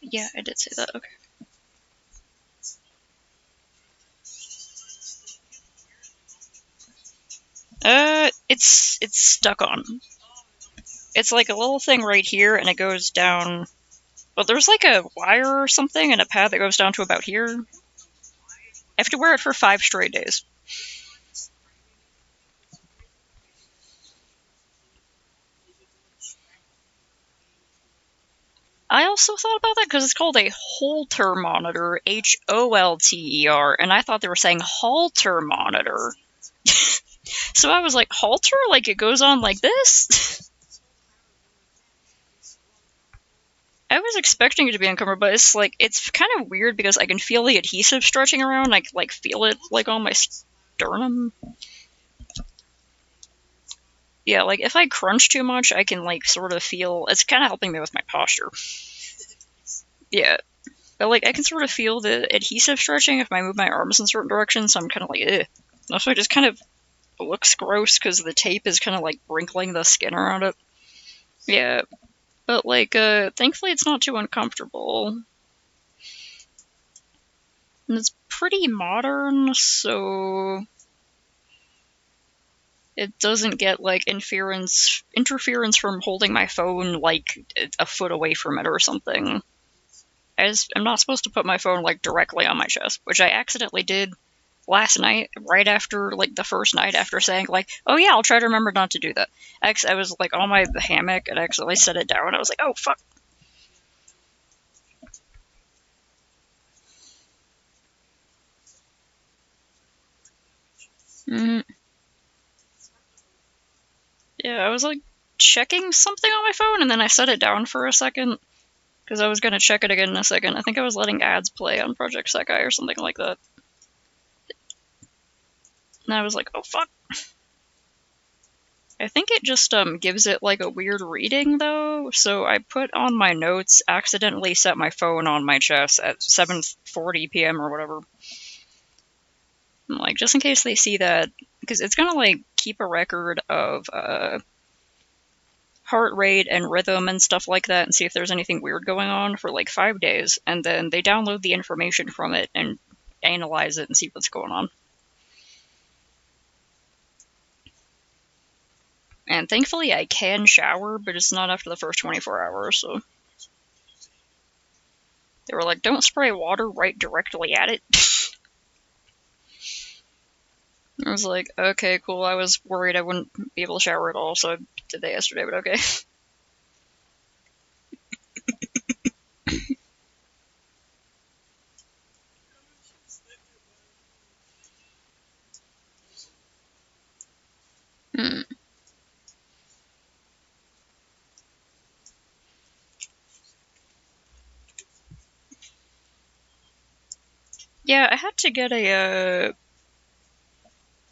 Yeah, I did say that. Okay. It's stuck on. It's like a little thing right here, and it goes down. Well, there's like a wire or something and a pad that goes down to about here. I have to wear it for 5 straight days. I also thought about that because it's called a Holter monitor, Holter, and I thought they were saying halter monitor. So I was like, halter? Like it goes on like this? I was expecting it to be uncomfortable, but it's kind of weird because I can feel the adhesive stretching around. I like feel it like on my sternum. Yeah, like if I crunch too much, I can like sort of feel it's kind of helping me with my posture. Yeah, but like I can sort of feel the adhesive stretching if I move my arms in certain directions. So I'm kind of like, eh. Also, it just kind of looks gross because the tape is kind of like wrinkling the skin around it. Yeah, but like, thankfully it's not too uncomfortable. And it's pretty modern, so it doesn't get like interference from holding my phone like a foot away from it or something. I'm not supposed to put my phone like directly on my chest, which I accidentally did last night, right after like the first night after saying like, "Oh yeah, I'll try to remember not to do that." I was like on my hammock and I accidentally set it down. I was like, "Oh fuck." Mm, yeah, I was like checking something on my phone and then I set it down for a second because I was gonna check it again in a second. I think I was letting ads play on Project Sekai or something like that. And I was like, "Oh fuck." I think it just gives it like a weird reading though. So I put on my notes, accidentally set my phone on my chest at 7:40 p.m. or whatever. Like just in case they see that, because it's gonna like keep a record of heart rate and rhythm and stuff like that, and see if there's anything weird going on for like 5 days, and then they download the information from it and analyze it and see what's going on. And thankfully, I can shower, but it's not after the first 24 hours. So they were like, "Don't spray water right directly at it." I was like, "Okay, cool." I was worried I wouldn't be able to shower at all, so I did that yesterday, but okay. Hmm. Yeah, I had to get a.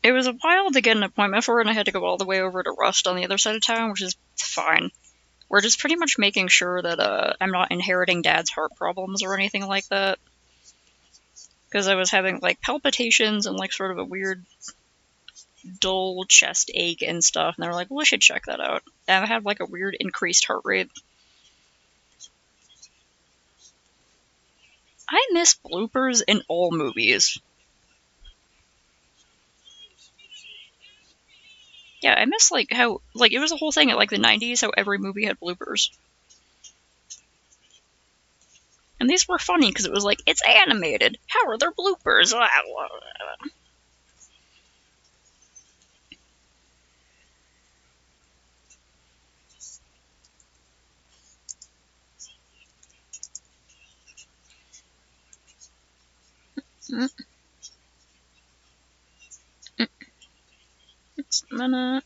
It was a while to get an appointment for it, and I had to go all the way over to Rust on the other side of town, which is fine. We're just pretty much making sure that I'm not inheriting Dad's heart problems or anything like that. Because I was having like palpitations and like sort of a weird dull chest ache and stuff, and they were like, "Well, we should check that out." And I had like a weird increased heart rate. I miss bloopers in all movies. Yeah, I miss like how like it was a whole thing at like the '90s how every movie had bloopers, and these were funny because it was like it's animated. How are there bloopers? It's a minute.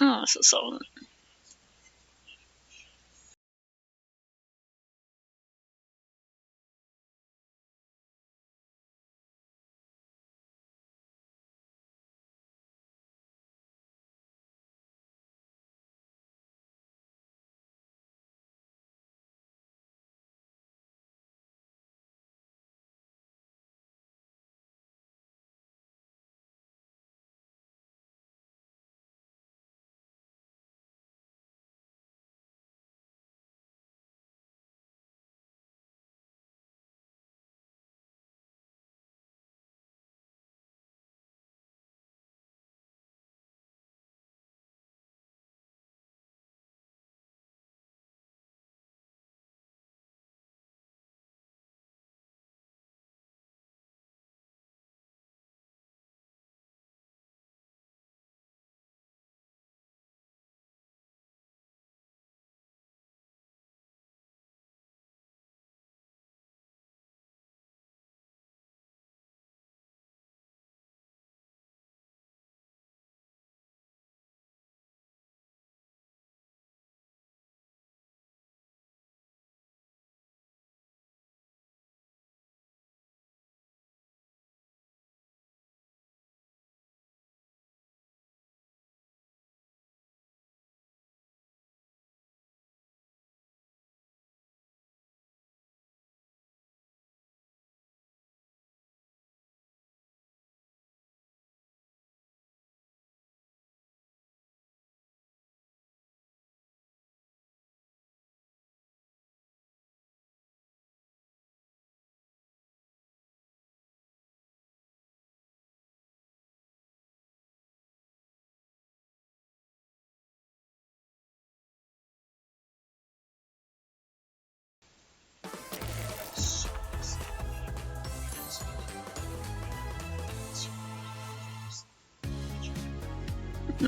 Oh, this is so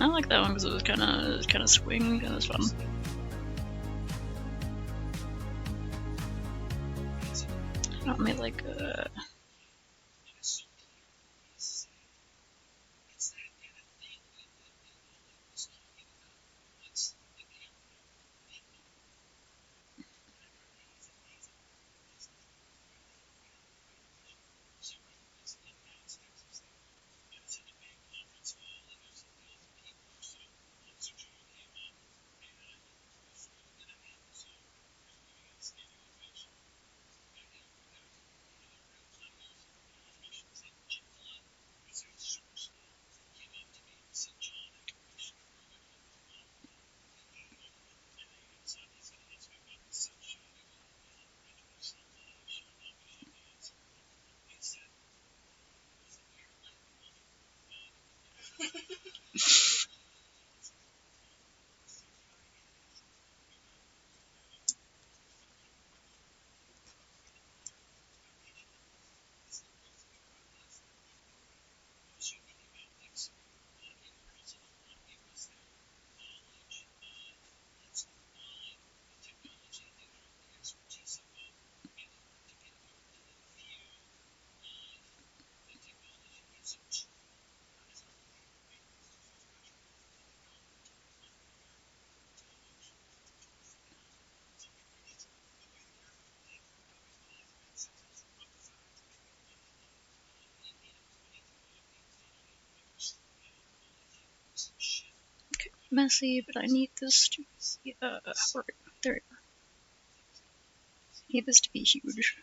I like that one because it was kind of swing. It was fun. Let me like messy, but I need this to be right there. Need this to be huge.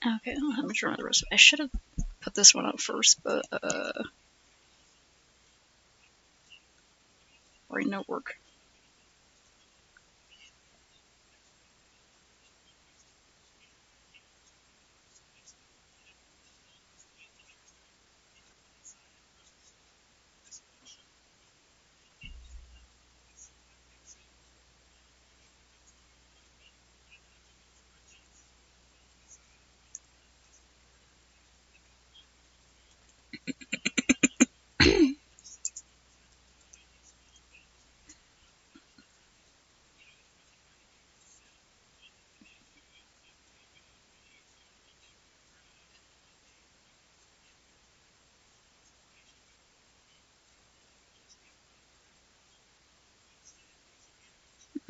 Okay, I don't have much room on the rest of it. I should have put this one up first, but right, no work.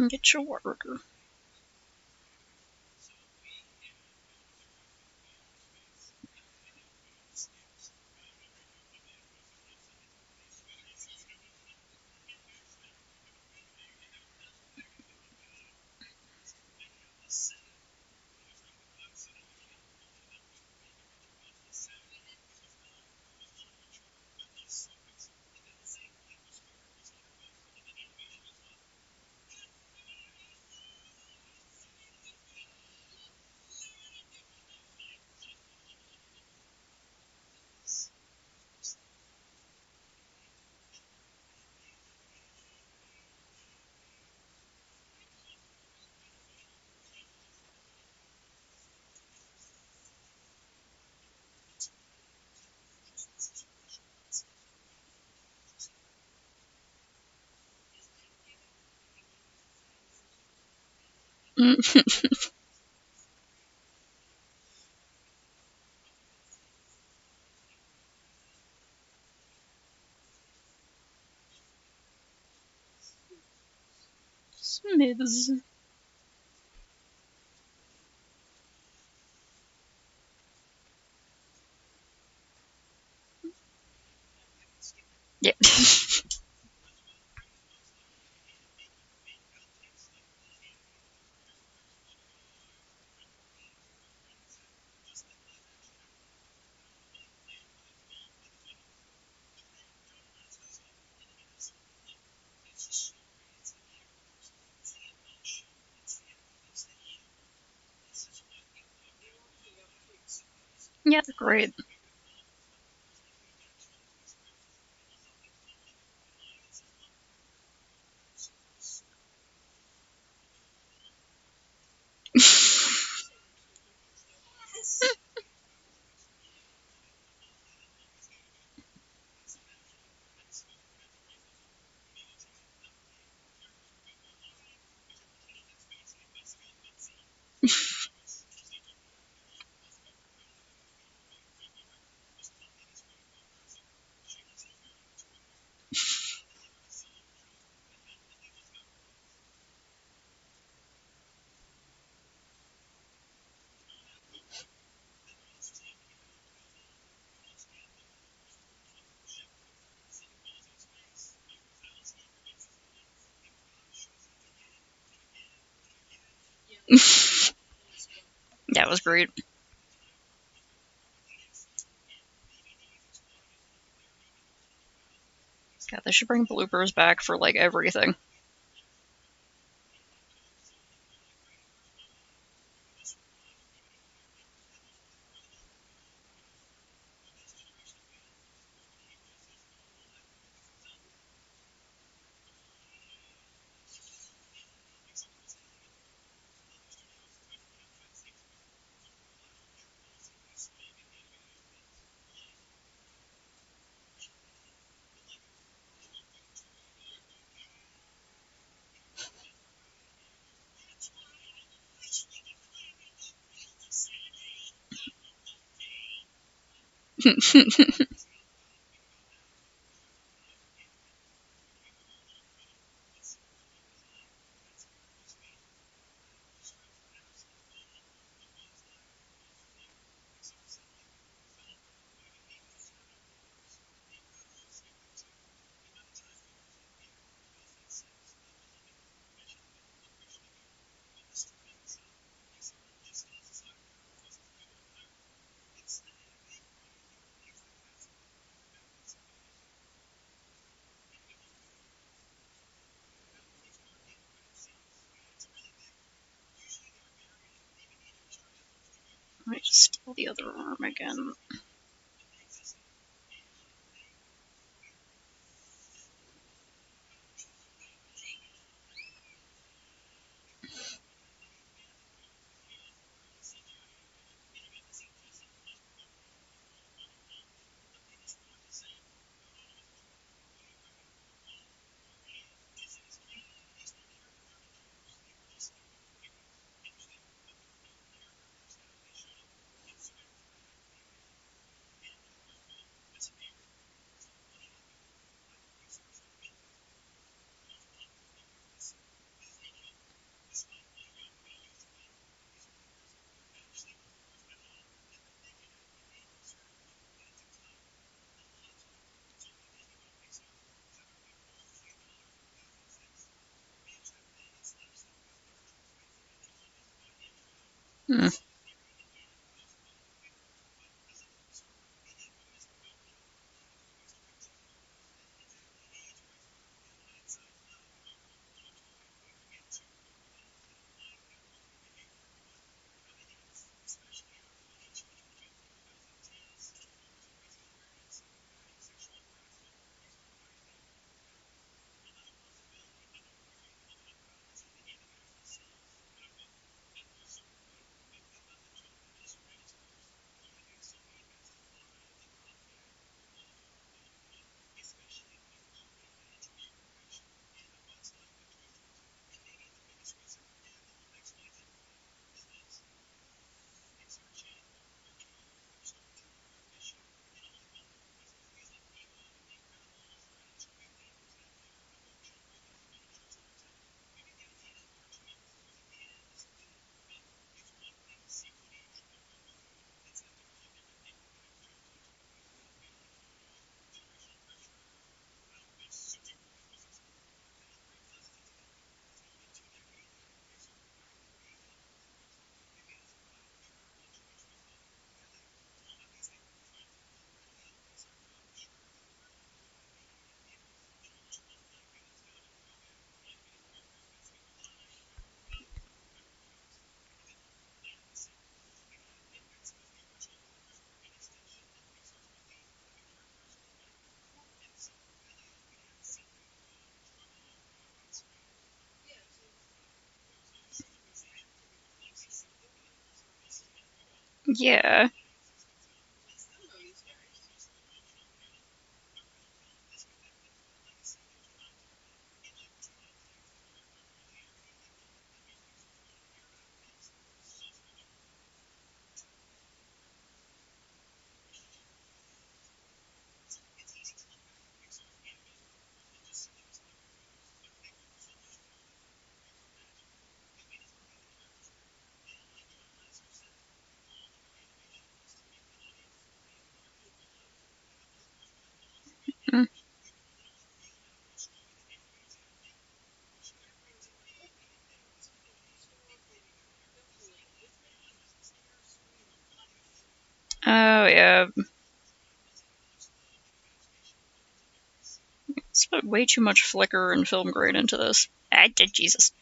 Get your worker. Smiths. Yeah. Yeah, they're great. That was great. God, they should bring bloopers back for like everything. Let me just steal the other arm again. Hmm. Yeah. Mm. Oh, yeah. It's put way too much flicker and film grain into this. Ah, Jesus.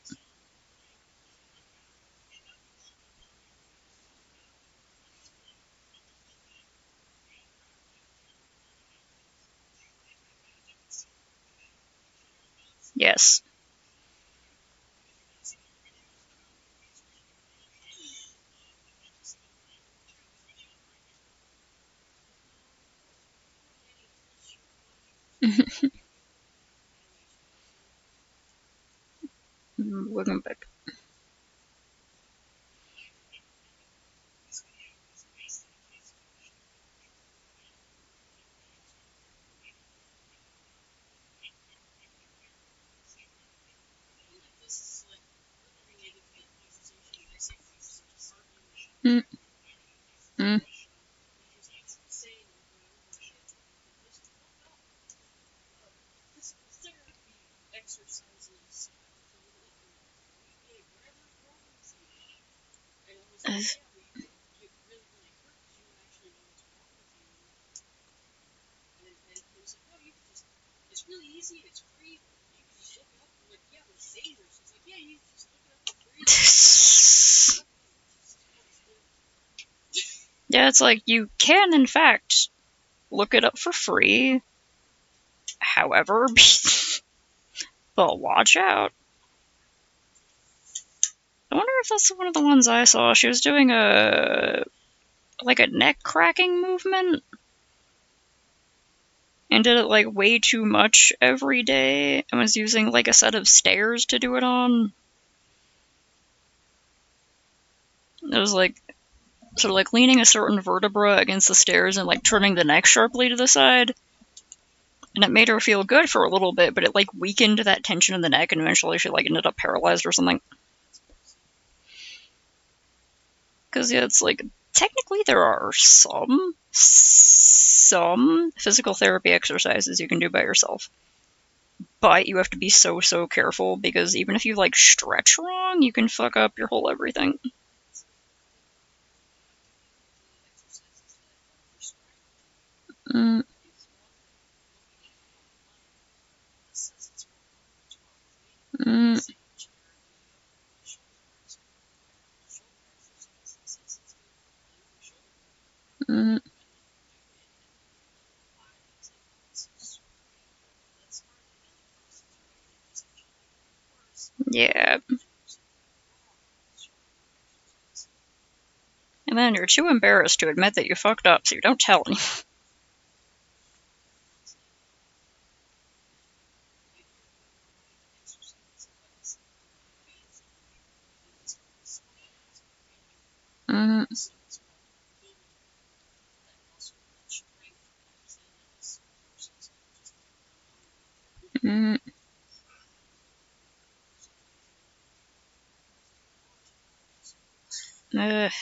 Yes. Welcome back. Mm. Mm. Yeah, it's like you can, in fact, look it up for free. However, but watch out. I wonder if that's one of the ones I saw. She was doing a neck cracking movement and did it like way too much every day and was using like a set of stairs to do it on. It was like sort of like leaning a certain vertebra against the stairs and like turning the neck sharply to the side. And it made her feel good for a little bit, but it like weakened that tension in the neck and eventually she like ended up paralyzed or something. Because yeah, it's like technically there are some physical therapy exercises you can do by yourself, but you have to be so careful because even if you like stretch wrong, you can fuck up your whole everything. Mm. Mm. Mm. Yeah. And then you're too embarrassed to admit that you fucked up, so you don't tell anyone. Mm. Mm. Ugh.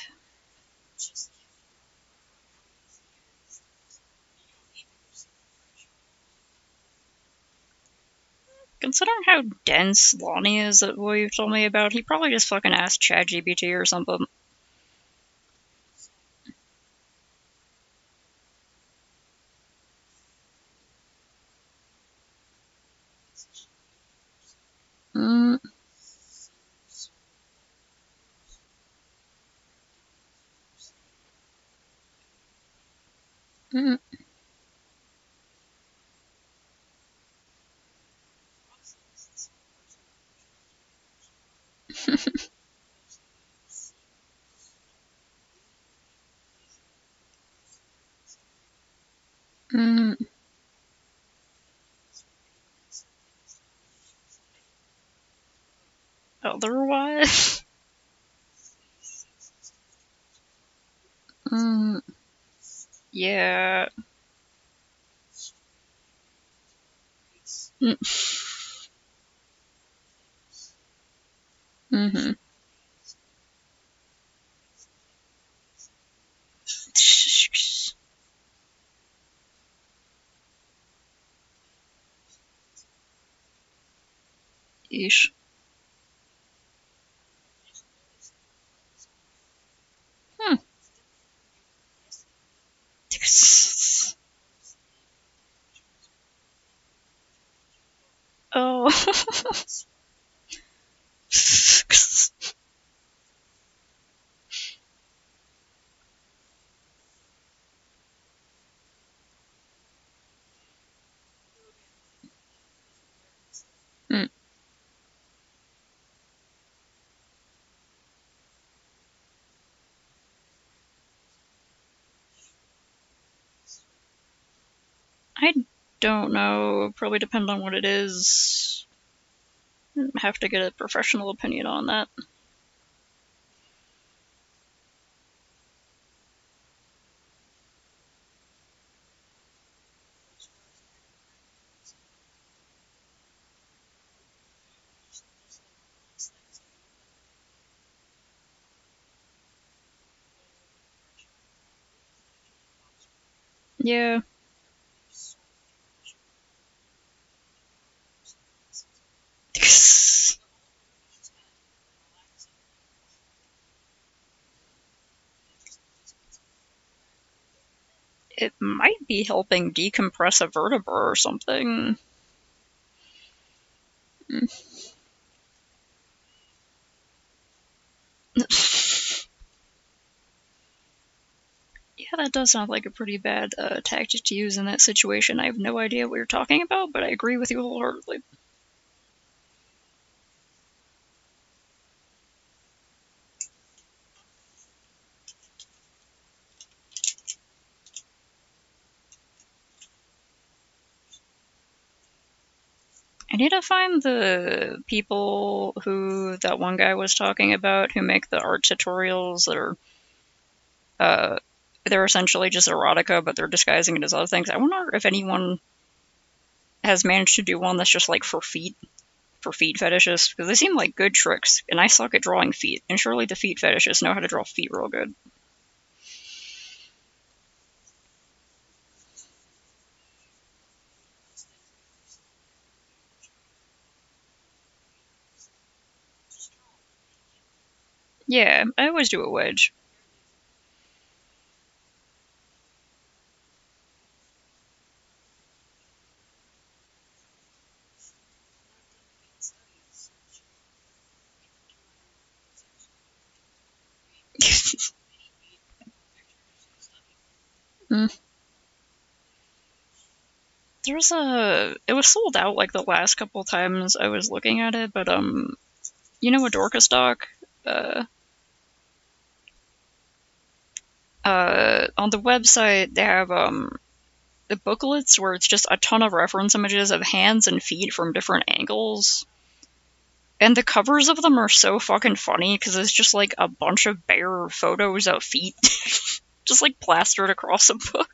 Considering how dense Lonnie is that what you've told me about, he probably just fucking asked ChatGPT or something. Mm. Mm. Mm, otherwise? Mm, yeah. Mm, mm-hmm. Yeesh. Hmm. Oh. Mm, I don't know. Probably depend on what it is. Have to get a professional opinion on that. Yeah. It might be helping decompress a vertebra or something. Yeah, that does sound like a pretty bad tactic to use in that situation. I have no idea what you're talking about, but I agree with you wholeheartedly. I need to find the people who that one guy was talking about who make the art tutorials that are uh, they're essentially just erotica, but they're disguising it as other things. I wonder if anyone has managed to do one that's just like for feet fetishes, because they seem like good tricks, and I suck at drawing feet, and surely the feet fetishists know how to draw feet real good. Yeah, I always do a wedge. Mm. There's a. It was sold out like the last couple times I was looking at it, but you know a Dorcas doc? Uh, on the website they have the booklets where it's just a ton of reference images of hands and feet from different angles. And the covers of them are so fucking funny because it's just like a bunch of bare photos of feet, just like plastered across a book.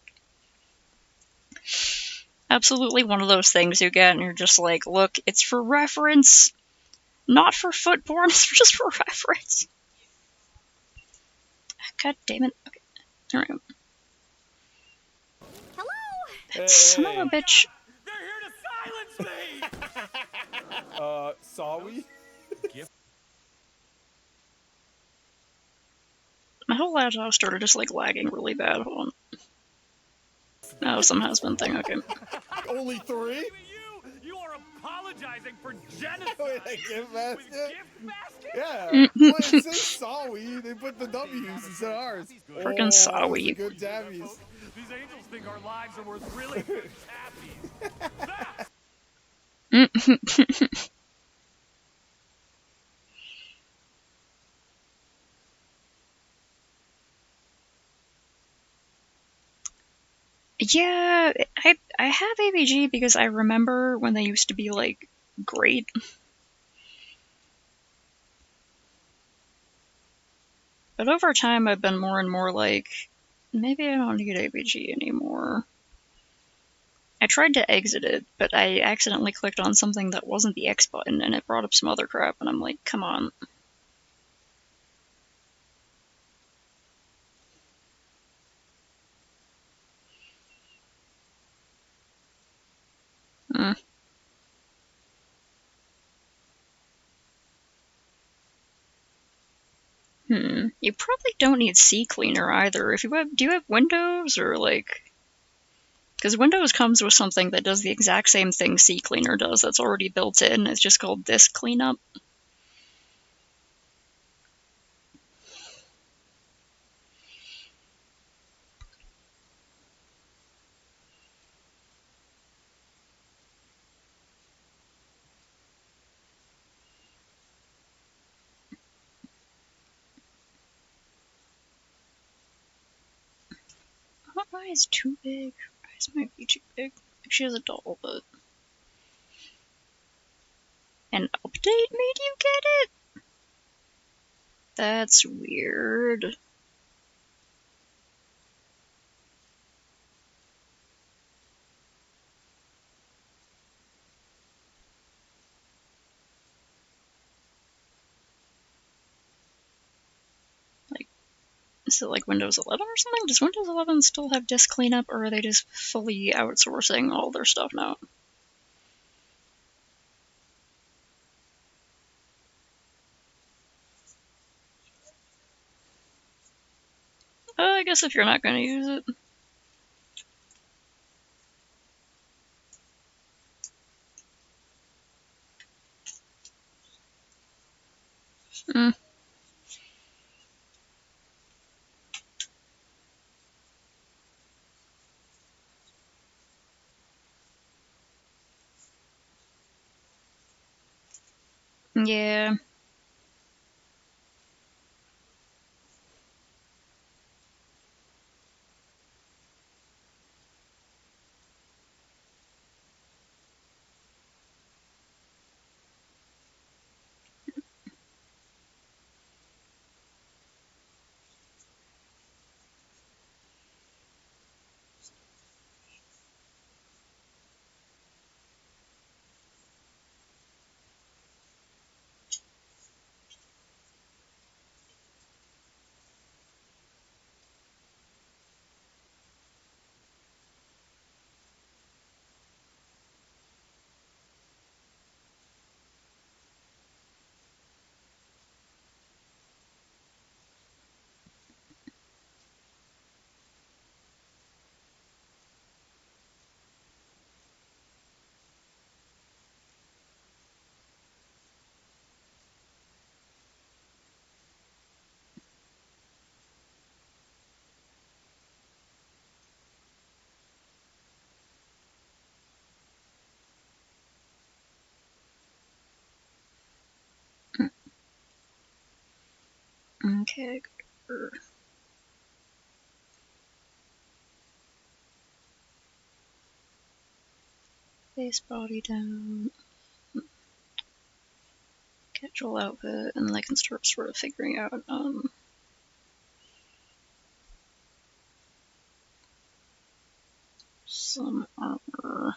Absolutely one of those things you get, and you're just like, look, it's for reference, not for foot porn, it's just for reference. God damn it. Okay. Alright. Hey, Son of a hey. bitch. They're here to silence me! Saw we? My whole laptop started just like lagging really bad. Hold on. Oh, some has-been thing. Okay. Only three? You are apologizing for genocide Wait, a gift basket? with gift basket? Yeah. Well, it says Sawi. They put the W's instead of ours. Freaking Oh, those are Sawi. good tabbies. These angels think our lives are worth really good tappies. Yeah, I have ABG because I remember when they used to be like great. But over time I've been more and more like maybe I don't need ABG anymore. I tried to exit it, but I accidentally clicked on something that wasn't the X button and it brought up some other crap and I'm like, come on. Mm. You probably don't need CCleaner either. If you have, do you have Windows or like? Because Windows comes with something that does the exact same thing CCleaner does. That's already built in. It's just called Disk Cleanup. Oh, my is too big. Eyes might be too big. She has a doll, but an update made you get it? That's weird. Like, is it like Windows 11 or something? Does Windows 11 still have disk cleanup, or are they just fully outsourcing all their stuff now? I guess if you're not going to use it. Mm. Yeah. Okay. Base body down. Schedule output, and then I can start sort of figuring out some armor.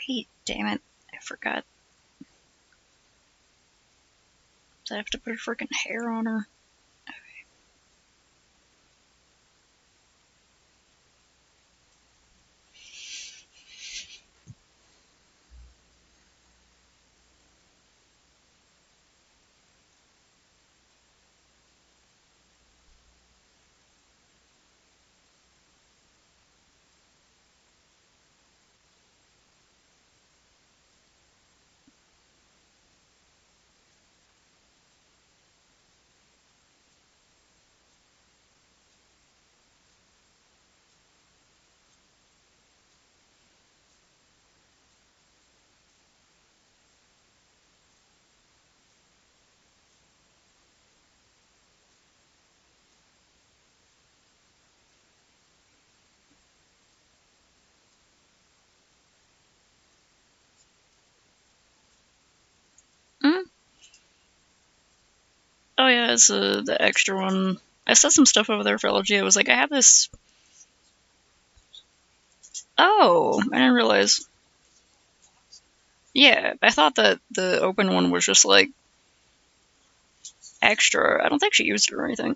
Wait, damn it. I forgot. I have to put her freaking hair on her. Mm? Oh yeah, it's the extra one. I said some stuff over there for LG. I was like, I have this. Oh, I didn't realize. Yeah, I thought that the open one was just like extra. I don't think she used it or anything.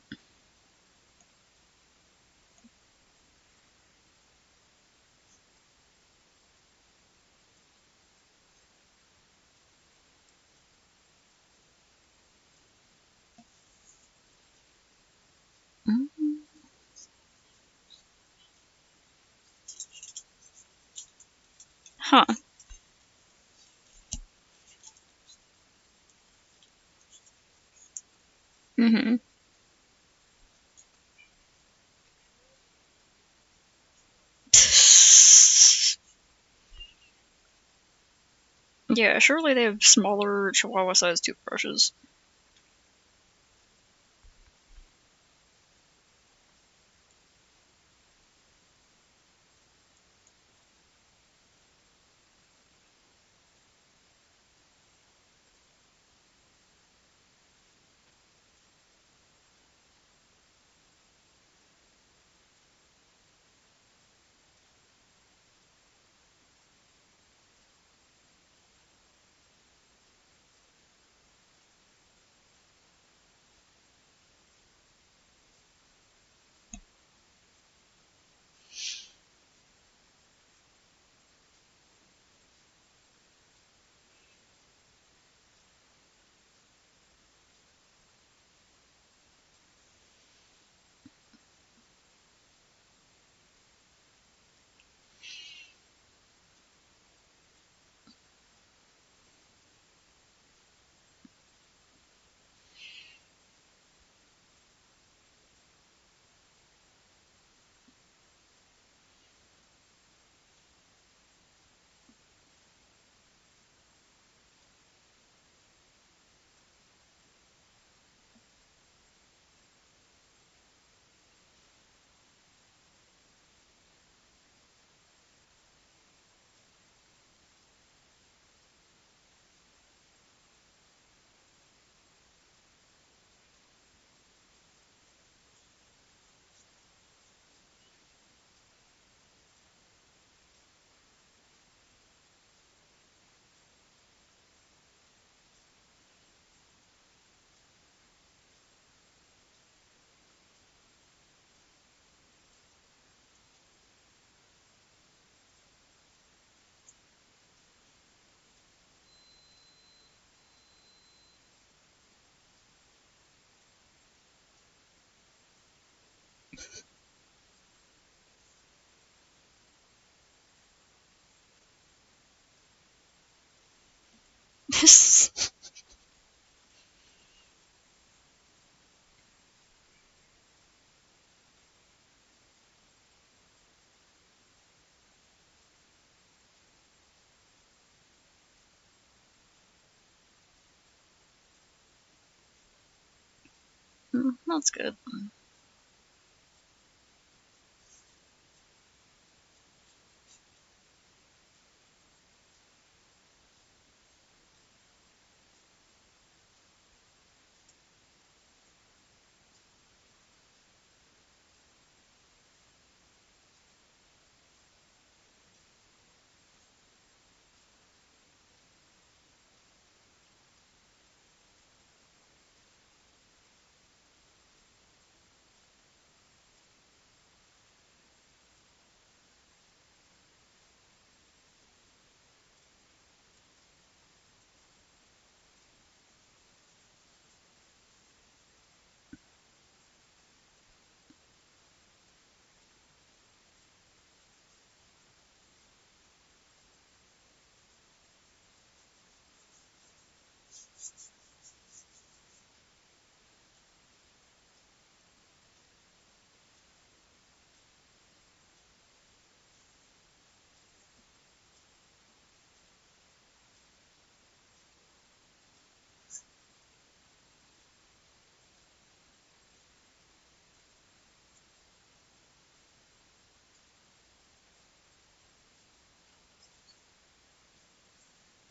Mm. Huh. Mm-hmm. Yeah, surely they have smaller Chihuahua-sized toothbrushes. That's good.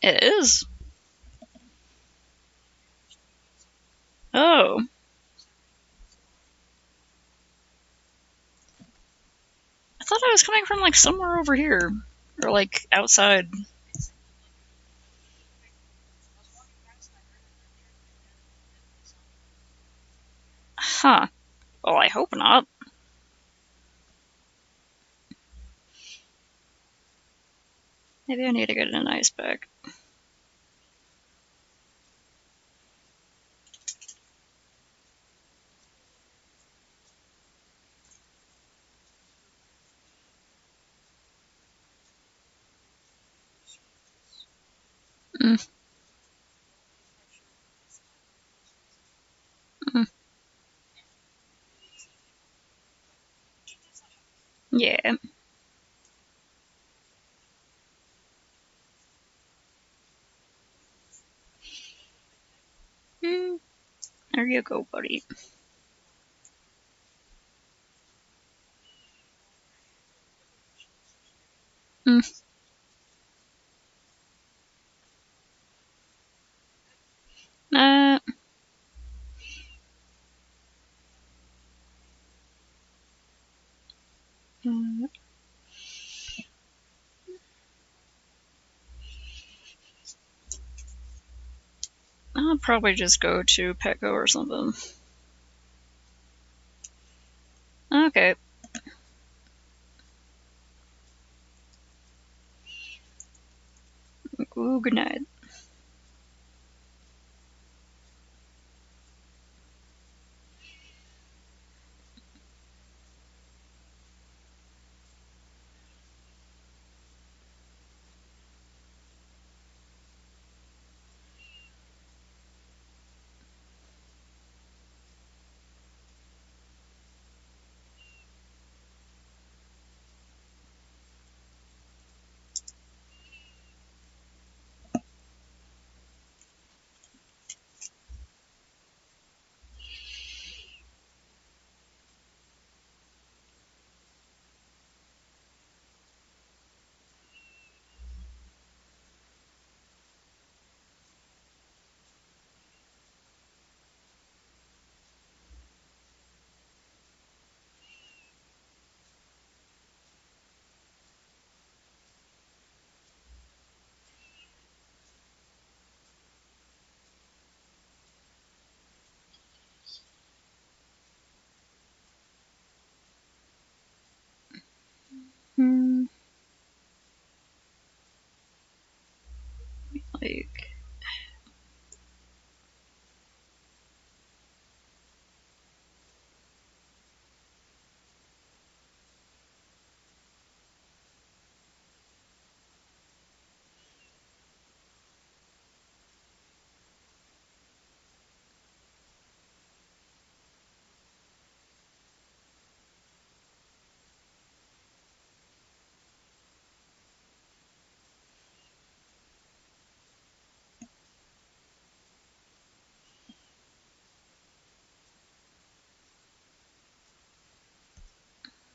It is. Oh. I thought I was coming from like somewhere over here. Or like outside. Huh. Well, I hope not. Maybe I need to get an ice pack. Mm. Mm. Yeah. Mm. There you go, buddy. Mm. Uh, mm, I'll probably just go to Petco or something. Okay. Ooh, good night. Hmm. Like.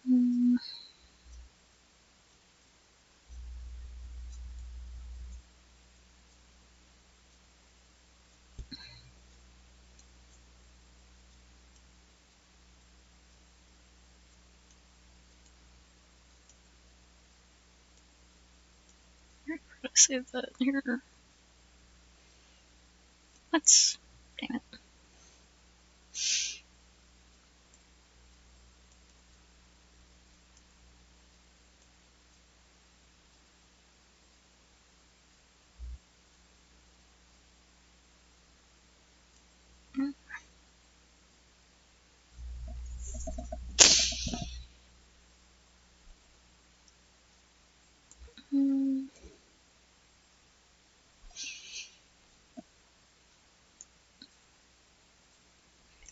Hmm. Where did I save that? Here. Let's. Damn it. Hmm.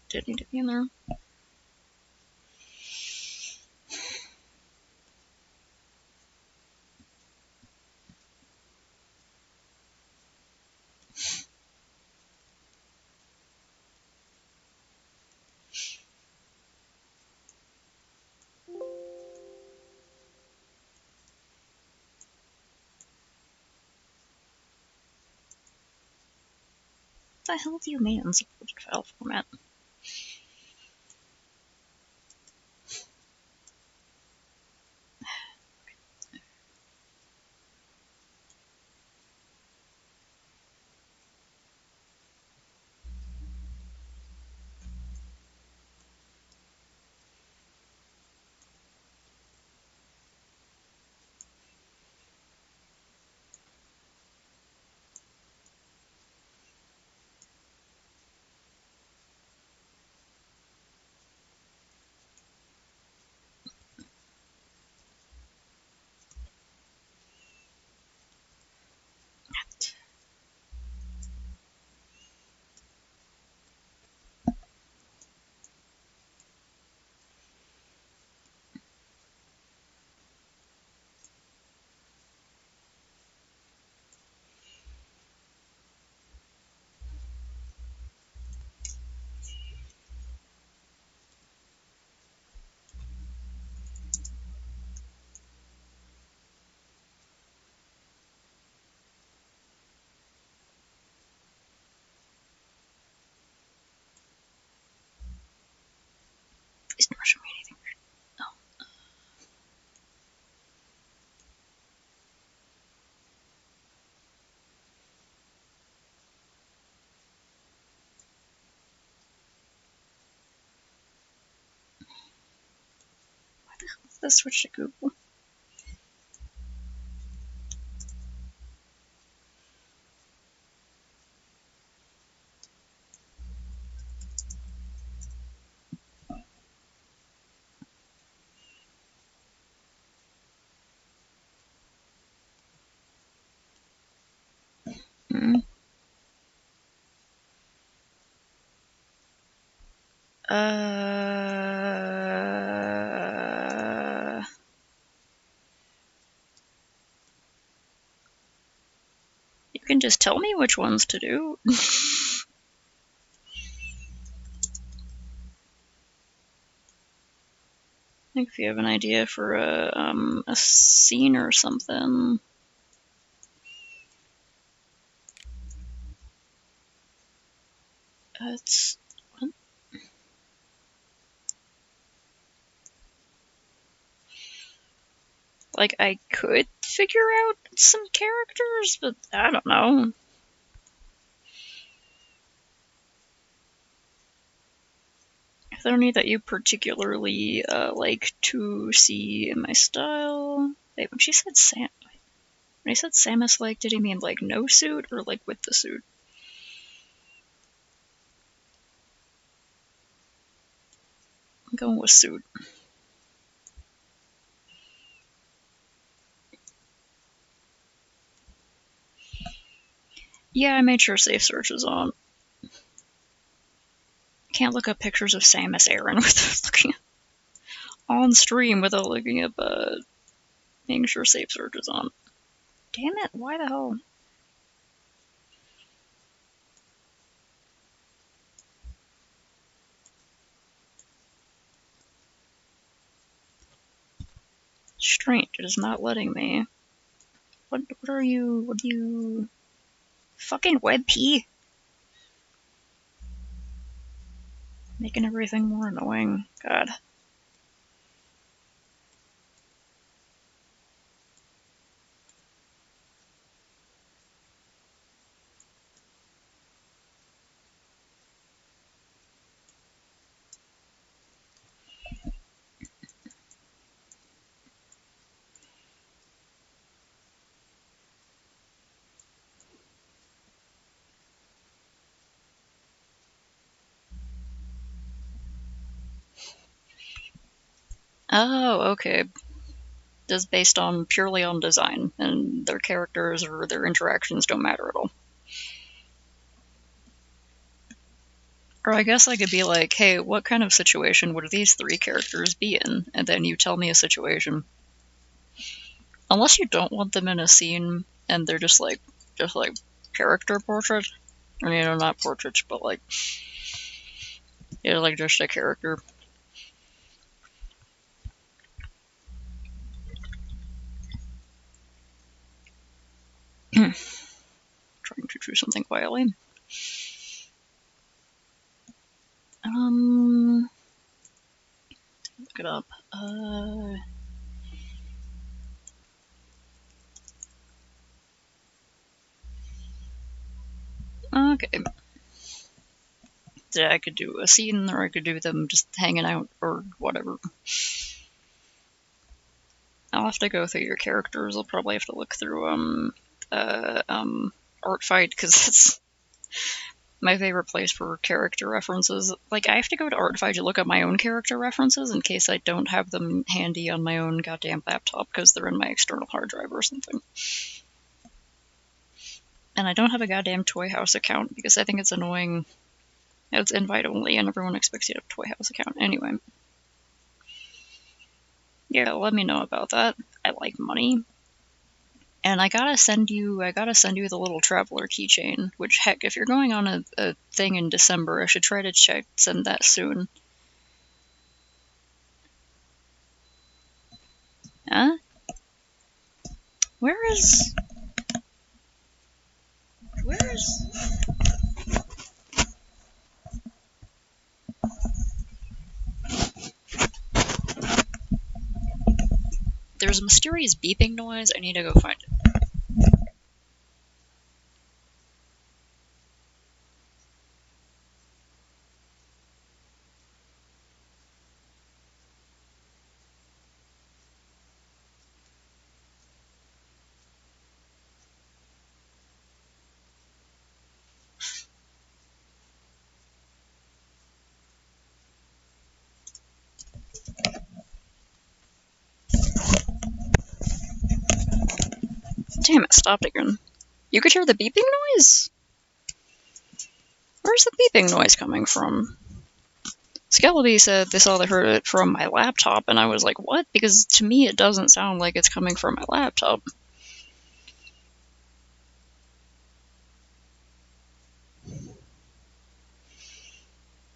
Did need to be in there. the hell do you mean unsupported file format? Please don't show me anything weird. No. Why the hell did this switch to Google? Hmm. You can just tell me which ones to do. Like if you have an idea for a scene or something. It's what? Like I could figure out some characters, but I don't know. Is there any that you particularly like to see in my style? Wait, when she said when he said Samus-like, did he mean like no suit or like with the suit? I'm going with suit. Yeah, I made sure safe search is on. Can't look up pictures of Samus Aran without looking on stream without looking up making sure safe search is on. Damn it, why the hell? Strange, it is not letting me. What are you fucking WebP? Making everything more annoying. God. Oh, okay. Just based on purely on design, and their characters or their interactions don't matter at all. Or I guess I could be like, hey, what kind of situation would these three characters be in? And then you tell me a situation. Unless you don't want them in a scene and they're just like character portrait. I mean, not portraits, but like, yeah, like just a character. Trying to do something quietly. it up. Okay. I could do a scene, or I could do them just hanging out, or whatever. I'll have to go through your characters. I'll probably have to look through, Artfight, because it's my favorite place for character references. Like, I have to go to Artfight to look up my own character references in case I don't have them handy on my own goddamn laptop because they're in my external hard drive or something. And I don't have a goddamn Toy House account because I think it's annoying. It's invite only and everyone expects you to have a Toy House account. Anyway. Yeah, let me know about that. I like money. And I gotta send you the little traveler keychain, which, heck, if you're going on a thing in December, I should try to send that soon. Huh? Where is... There's a mysterious beeping noise. I need to go find it. Damn, it stopped again. You could hear the beeping noise? Where's the beeping noise coming from? Skeleby said they saw they heard it from my laptop, and I was like, what? Because to me it doesn't sound like it's coming from my laptop.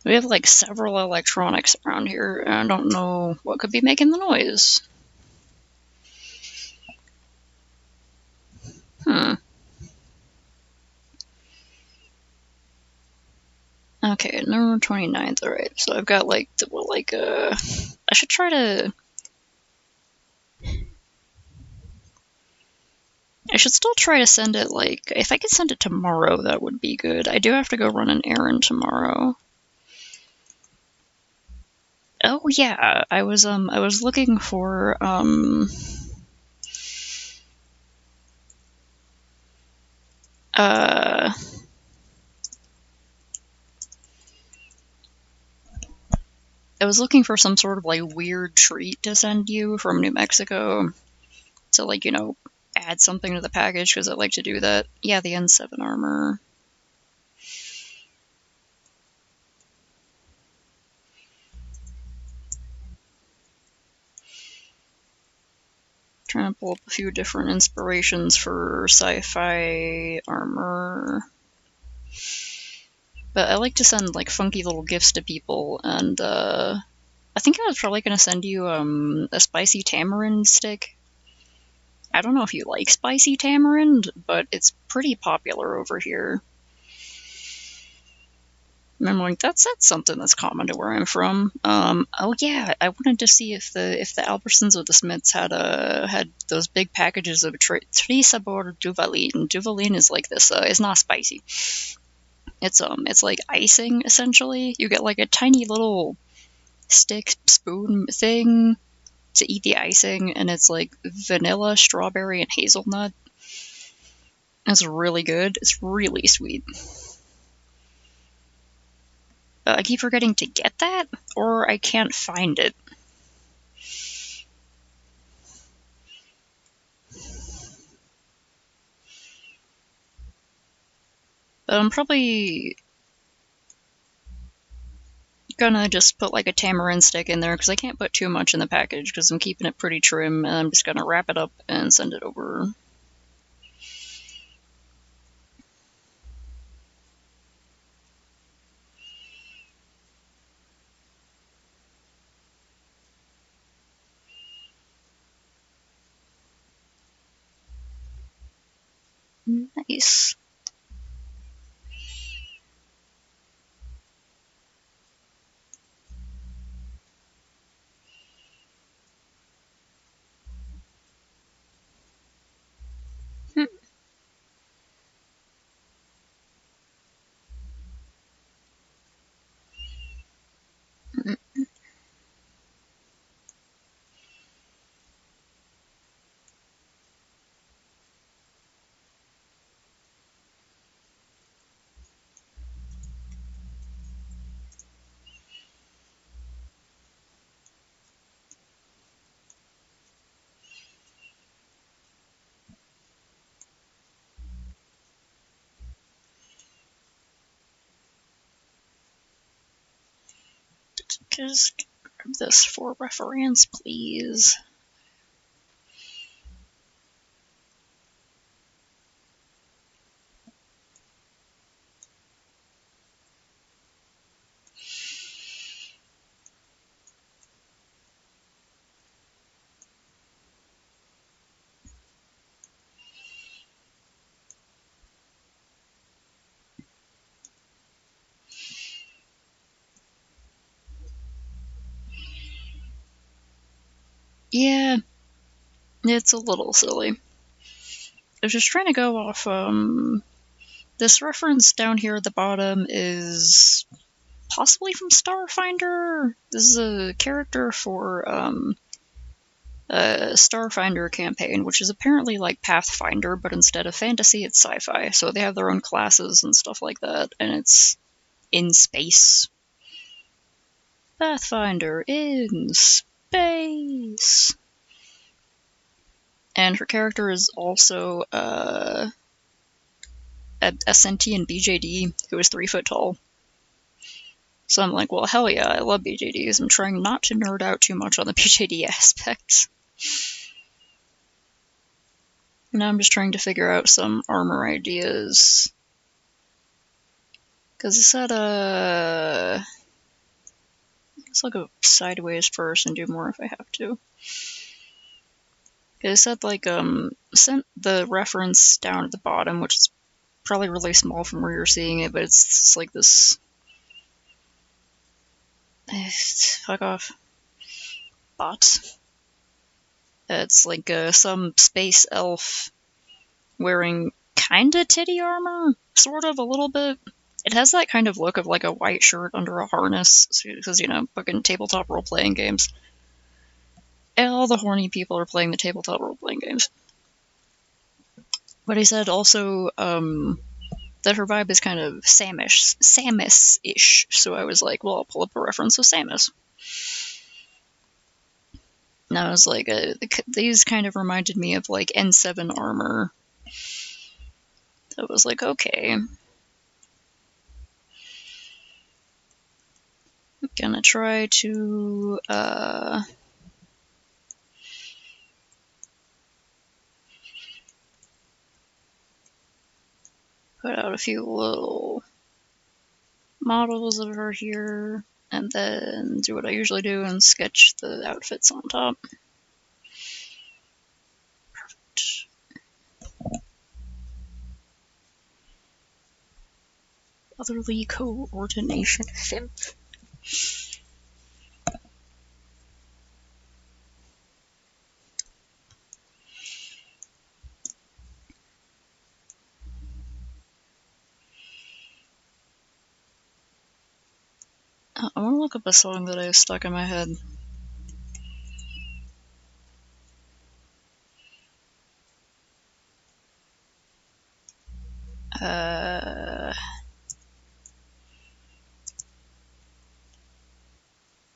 We have like several electronics around here, and I don't know what could be making the noise. Okay, November 29th, alright. So I've got I should try to... I should still try to send it, if I could send it tomorrow, that would be good. I do have to go run an errand tomorrow. Oh yeah, I was looking for, I was looking for some sort of, weird treat to send you from New Mexico to, add something to the package, because I like to do that. Yeah, the N7 armor. Trying to pull up a few different inspirations for sci-fi armor. But I like to send, funky little gifts to people, and, I think I was probably going to send you, a spicy tamarind stick. I don't know if you like spicy tamarind, but it's pretty popular over here. And I'm like, that's something that's common to where I'm from. Oh yeah, I wanted to see if the Albertsons or the Smiths had those big packages of Tres Sabor Duvalin. Duvalin is like this. It's not spicy. It's like icing essentially. You get a tiny little stick spoon thing to eat the icing, and it's vanilla, strawberry, and hazelnut. It's really good. It's really sweet. I keep forgetting to get that, or I can't find it. But I'm probably gonna just put a tamarind stick in there, because I can't put too much in the package because I'm keeping it pretty trim, and I'm just gonna wrap it up and send it over. Nice. just grab this for reference, please. Yeah, it's a little silly. I was just trying to go off, this reference down here at the bottom is possibly from Starfinder. This is a character for, a Starfinder campaign, which is apparently like Pathfinder, but instead of fantasy, it's sci-fi. So they have their own classes and stuff like that, and it's in space. Pathfinder in space. And her character is also a sentient BJD who is 3 foot tall. So I'm like, well, hell yeah, I love BJDs. I'm trying not to nerd out too much on the BJD aspects. Now I'm just trying to figure out some armor ideas. Because it said, let's look sideways first and do more if I have to. It said, like, sent the reference down at the bottom, which is probably really small from where you're seeing it, but it's like this. Fuck off. Bot. It's like some space elf wearing kinda titty armor, sort of, a little bit. It has that kind of look of like a white shirt under a harness, because, you know, fucking tabletop role-playing games. And all the horny people are playing the tabletop role-playing games. But he said also, that her vibe is kind of Samus-ish, so I was like, well, I'll pull up a reference of Samus. And I was like, these kind of reminded me of, like, N7 armor. I was like, okay. I'm gonna try to, put out a few little models of her here, and then do what I usually do and sketch the outfits on top. Perfect. Otherly coordination FIMP. I want to look up a song that I have stuck in my head.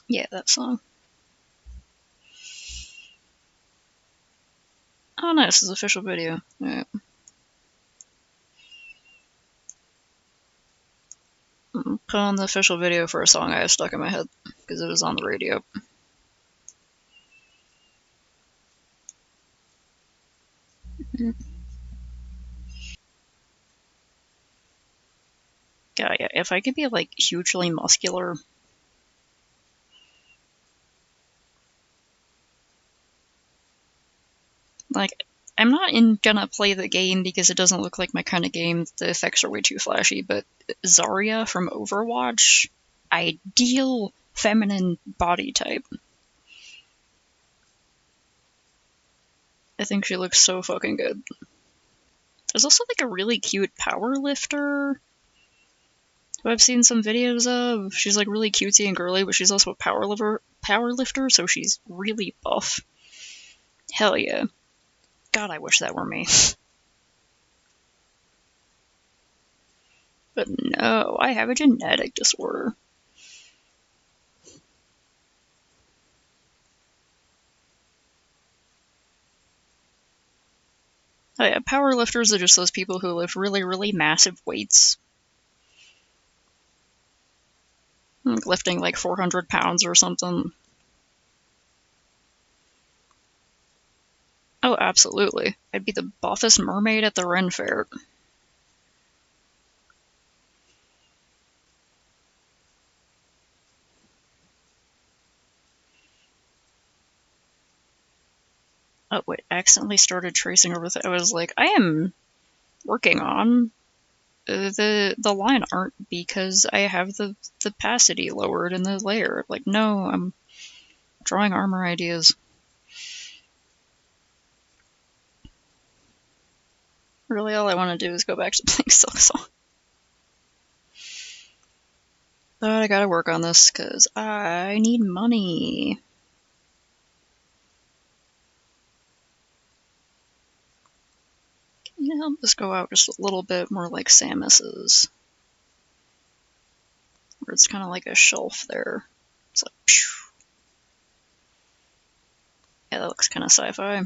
Yeah, that song. Oh, nice, this is official video. Alright. Put on the official video for a song I have stuck in my head, because it was on the radio. God, yeah, if I could be, like, hugely muscular. Like, I'm not gonna play the game because it doesn't look like my kind of game. The effects are way too flashy, but Zarya from Overwatch, ideal feminine body type. I think she looks so fucking good. There's also, like, a really cute power lifter who I've seen some videos of. She's, like, really cutesy and girly, but she's also a power lifter, so she's really buff. Hell yeah. God, I wish that were me. But no, I have a genetic disorder. Oh yeah, power lifters are just those people who lift really, really massive weights. Like lifting like 400 pounds or something. Oh, absolutely. I'd be the buffest mermaid at the Ren Fair. Oh, wait, accidentally started tracing over I was like, I am working on the line art because I have the opacity lowered in the layer. Like, no, I'm drawing armor ideas. Really, all I want to do is go back to playing Silksong. But I gotta work on this because I need money. Can you help this go out just a little bit more like Samus's? Where it's kind of like a shelf there. It's like, phew. Yeah, that looks kind of sci-fi.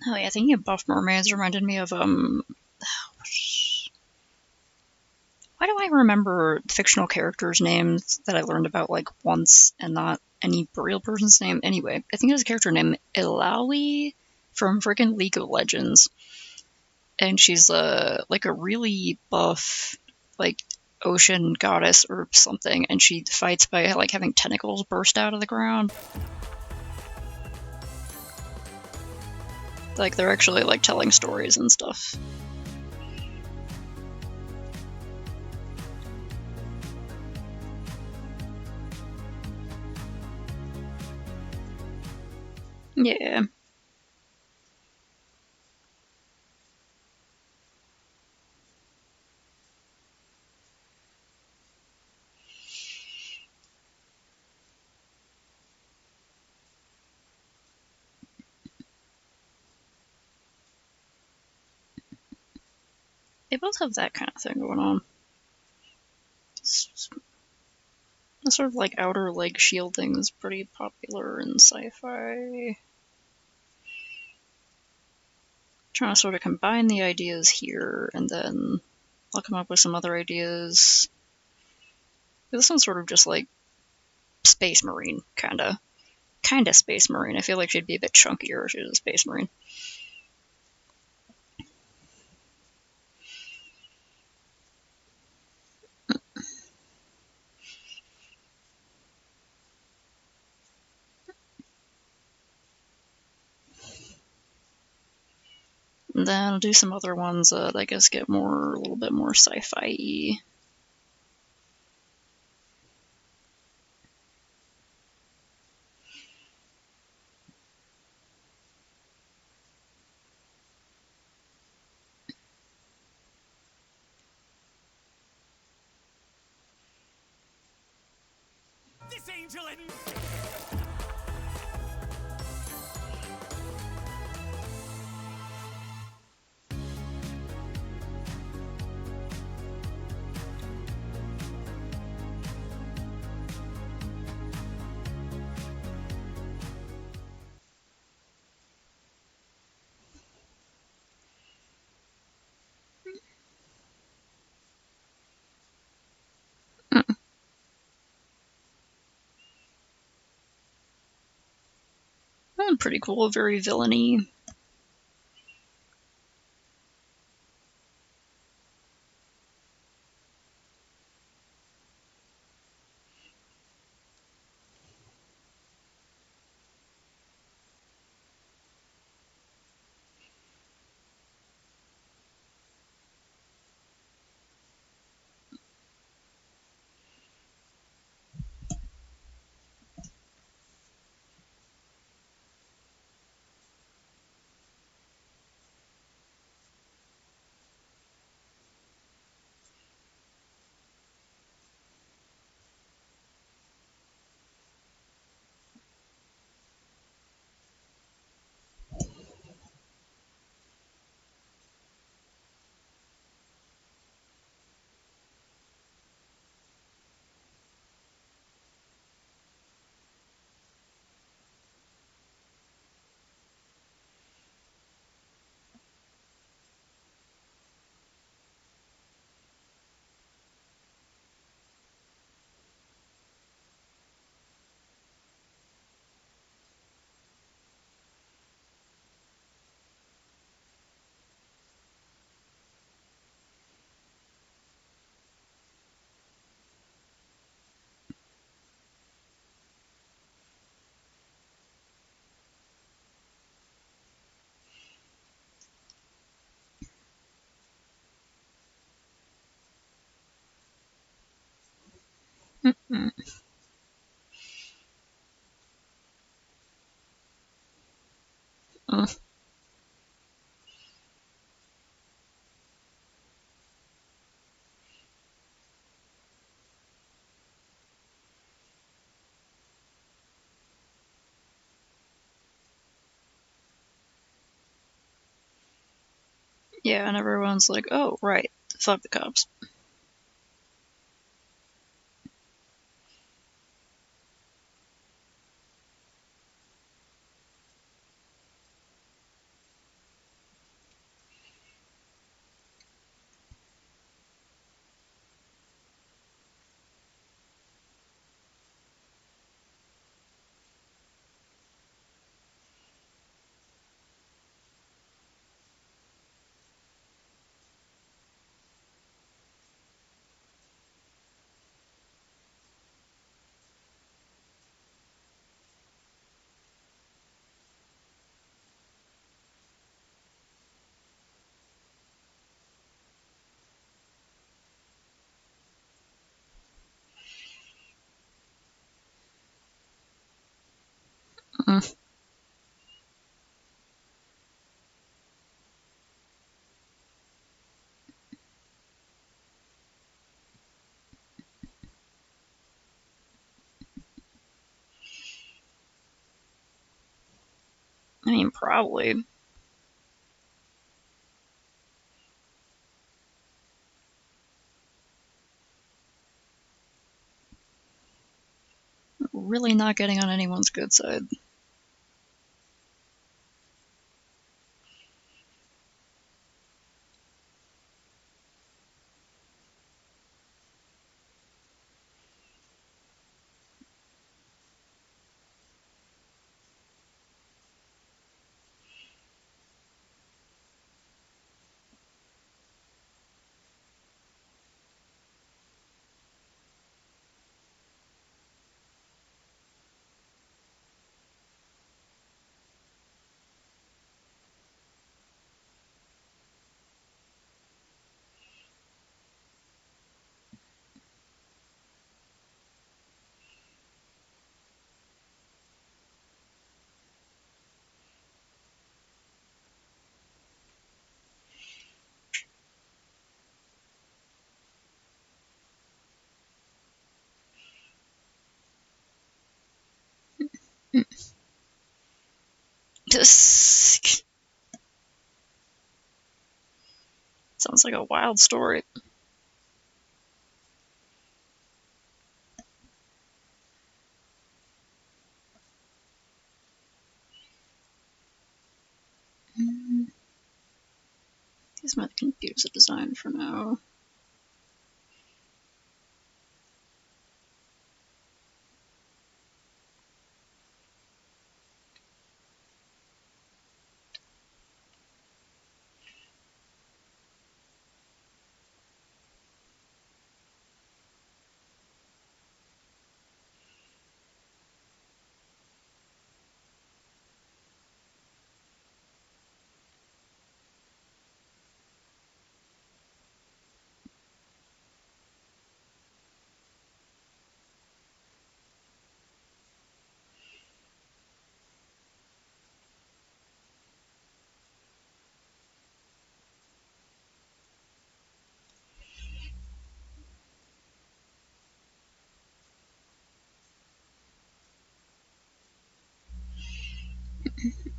Oh yeah, thinking of buff mermaids reminded me of why do I remember fictional characters' names that I learned about like once and not any real person's name? Anyway, I think there's a character named Illaoi from freaking League of Legends, and she's like a really buff like ocean goddess or something, and she fights by like having tentacles burst out of the ground. Like they're actually like telling stories and stuff. Yeah. They both have that kind of thing going on. The sort of like outer leg shield thing is pretty popular in sci-fi. Trying to sort of combine the ideas here, and then I'll come up with some other ideas. This one's sort of just like Space Marine, kinda Space Marine. I feel like she'd be a bit chunkier if she was a Space Marine. And then I'll do some other ones that I guess get a little bit more sci-fi-y. This angel and Pretty cool, very villainy. Mm. Mm. Yeah, and everyone's like, oh, right, fuck the cops. Mm. I mean, probably. Really not getting on anyone's good side. Mm. This sounds like a wild story. Mm. These my computers are designed for now.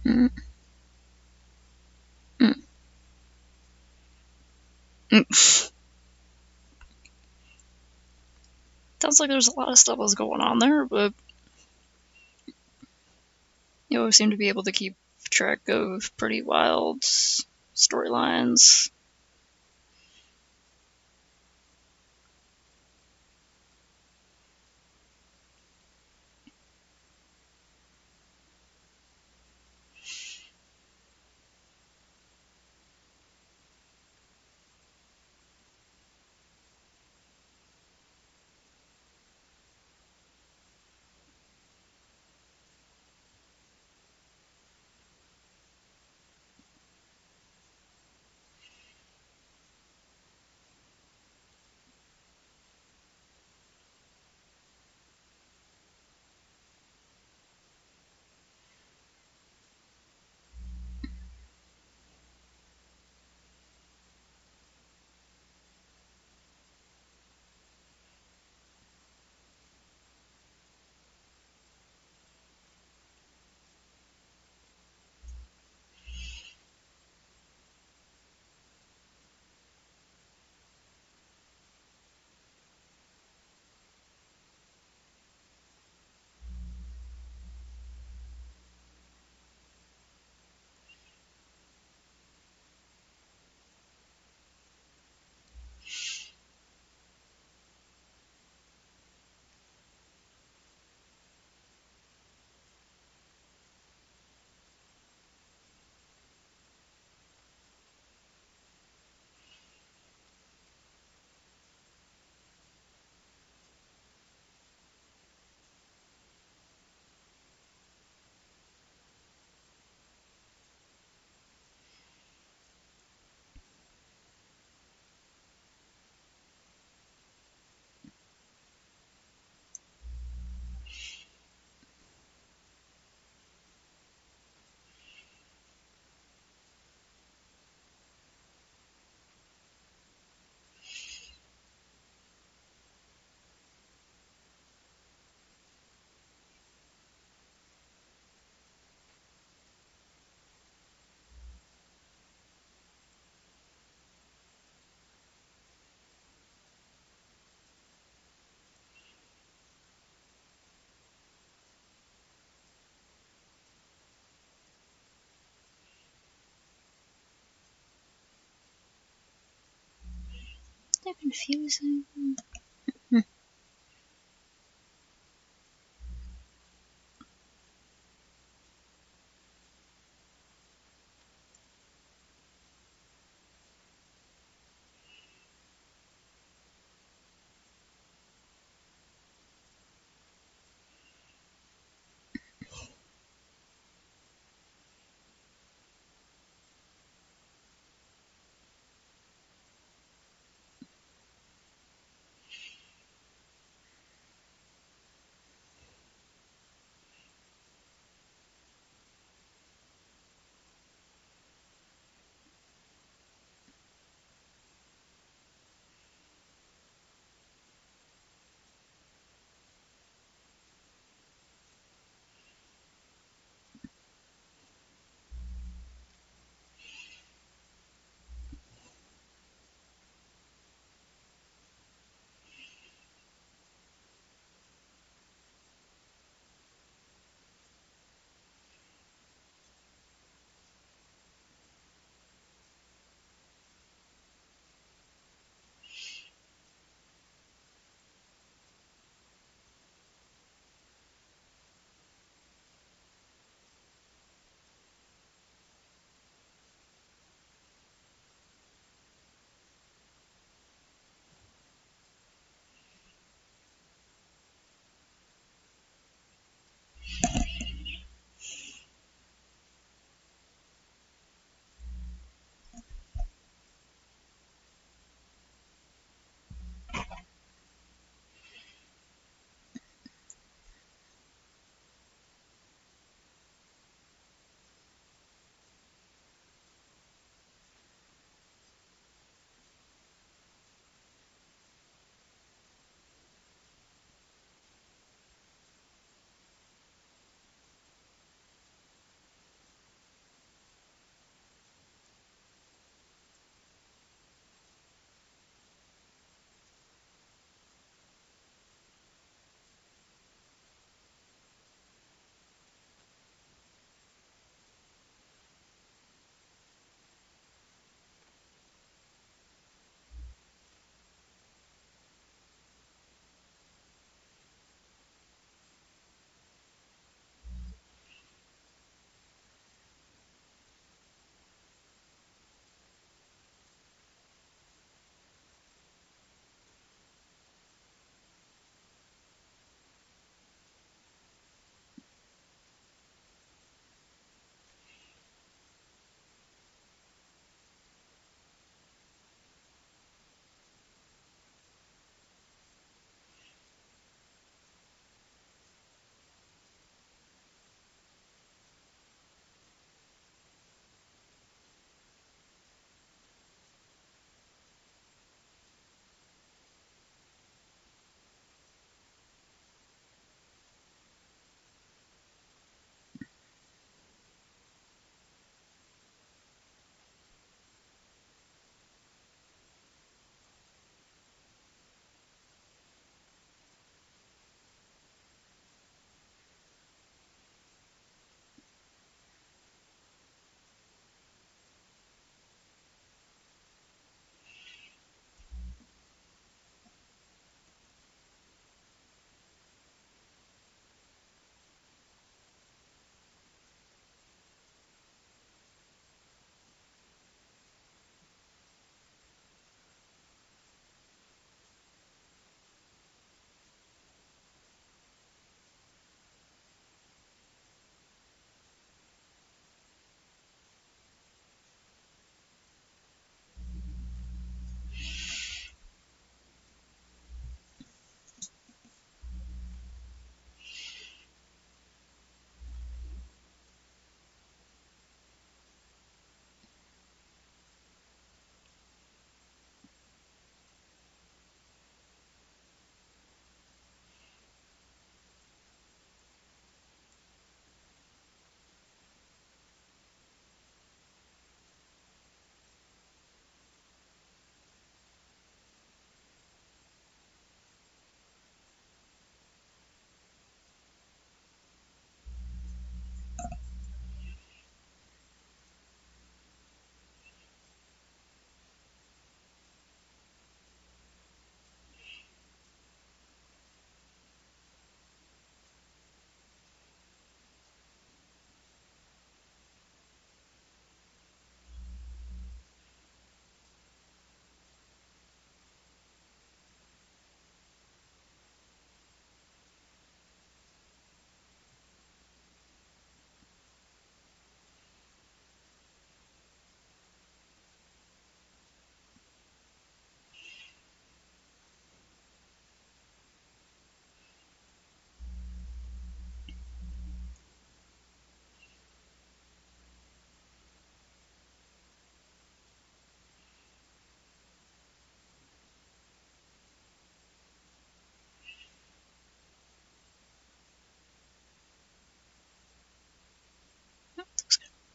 Mm. Mm. Mm. Sounds like there's a lot of stuff that's going on there, but you always seem to be able to keep track of pretty wild storylines. Confusing.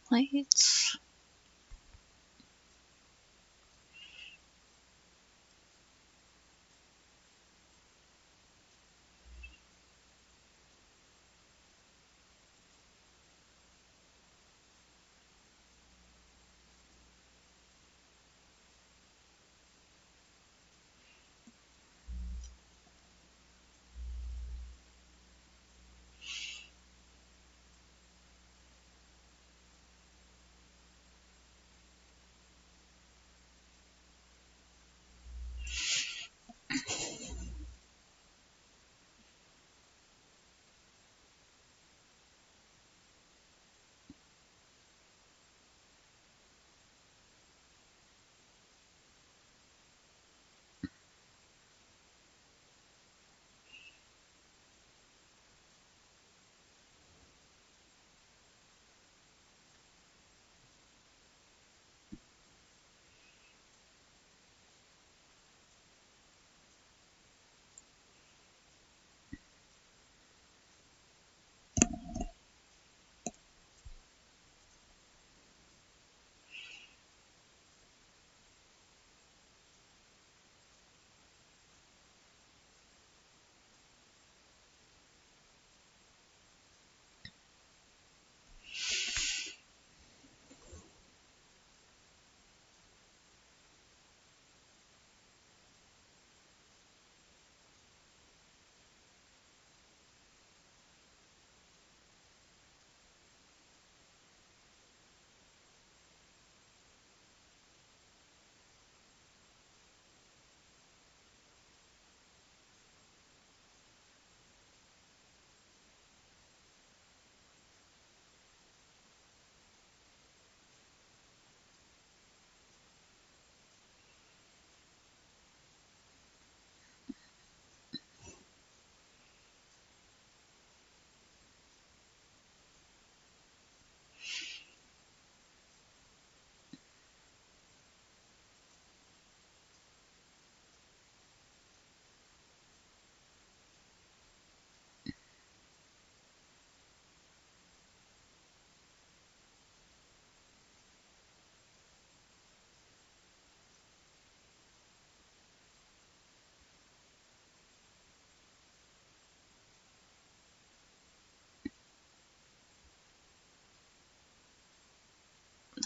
Lights.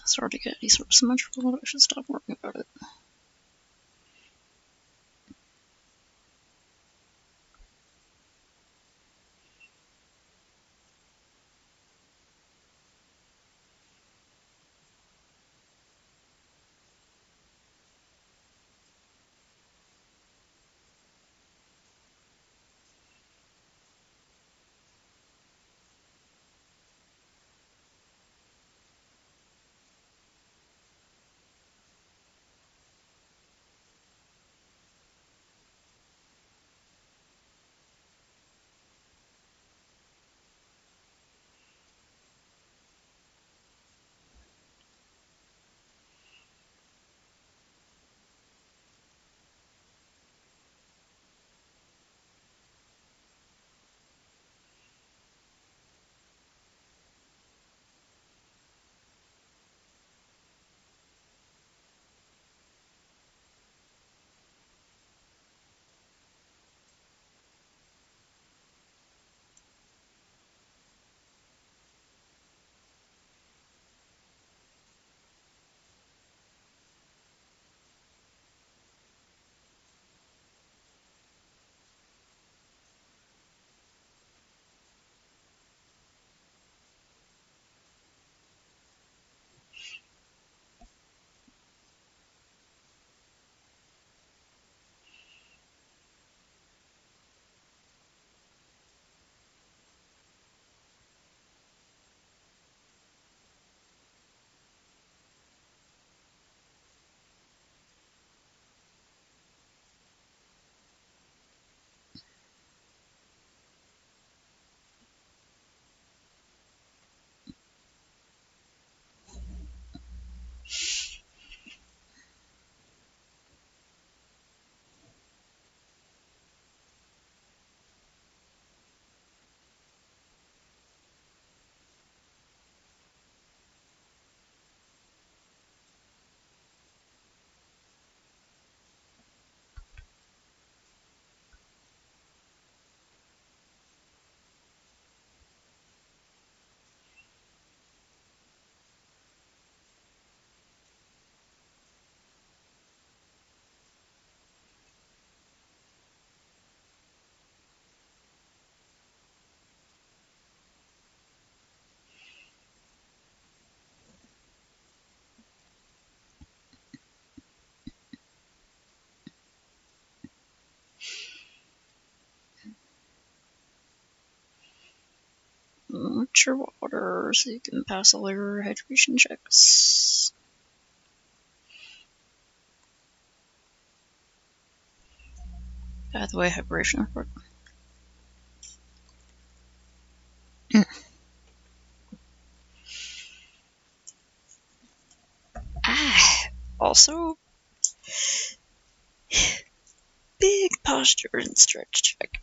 Started to get any sort of symmetrical. I should stop worrying about it. your water so you can pass all your hydration checks. By the way, hydration report. Also, big posture and stretch check.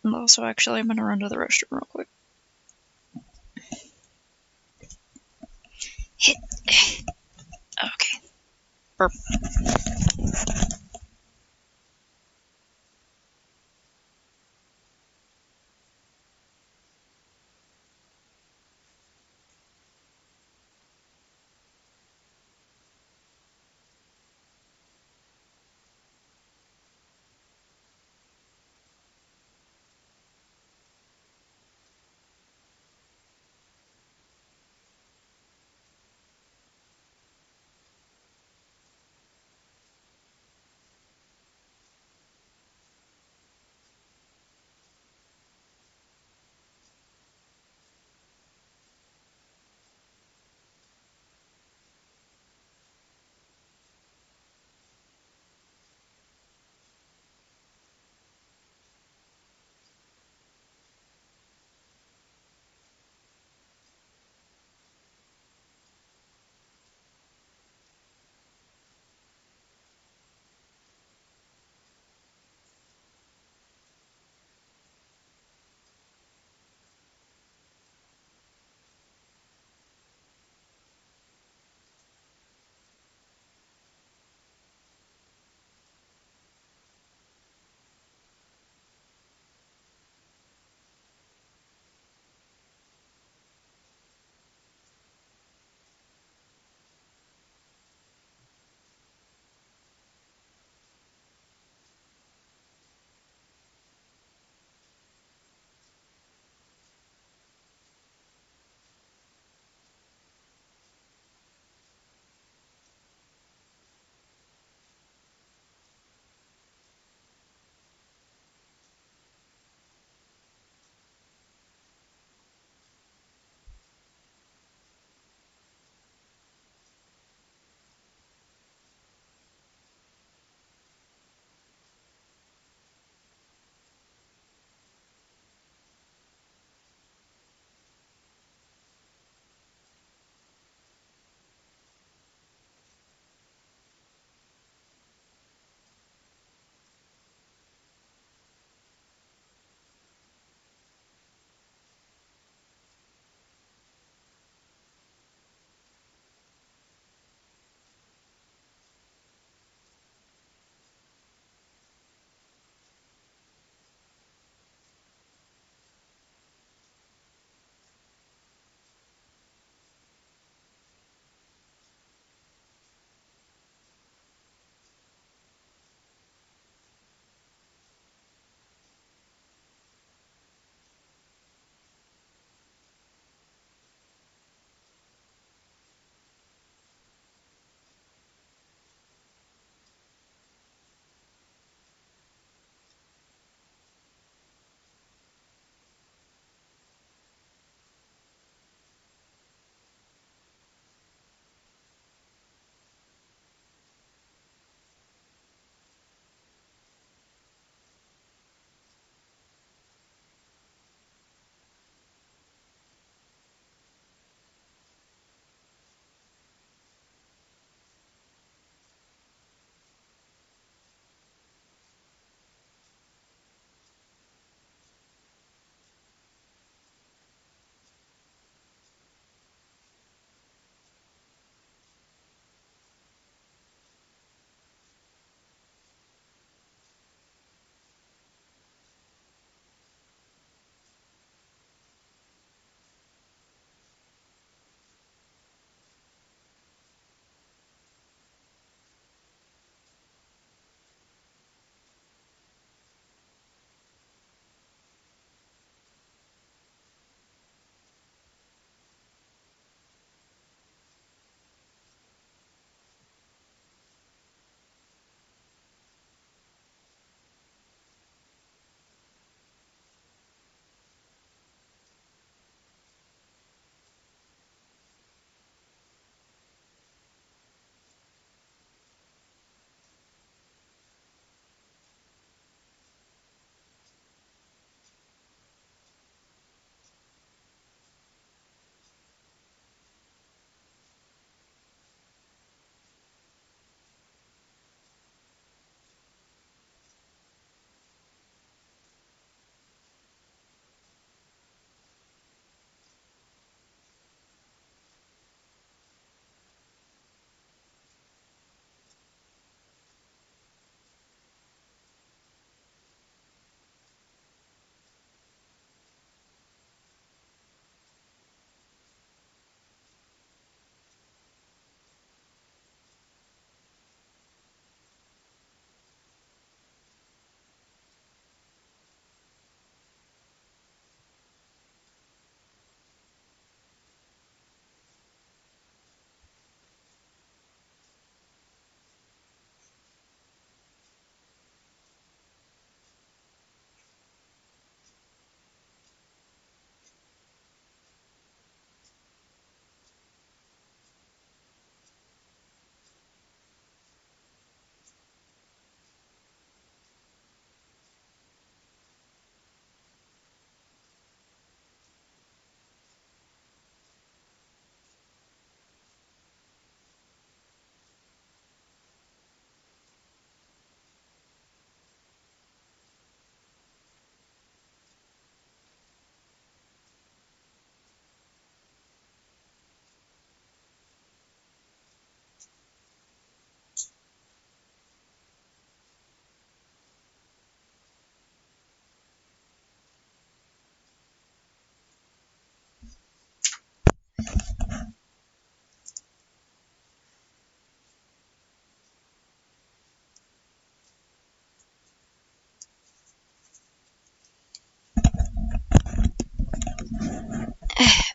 And also, actually, I'm gonna run to the restroom real quick. Okay. Burp.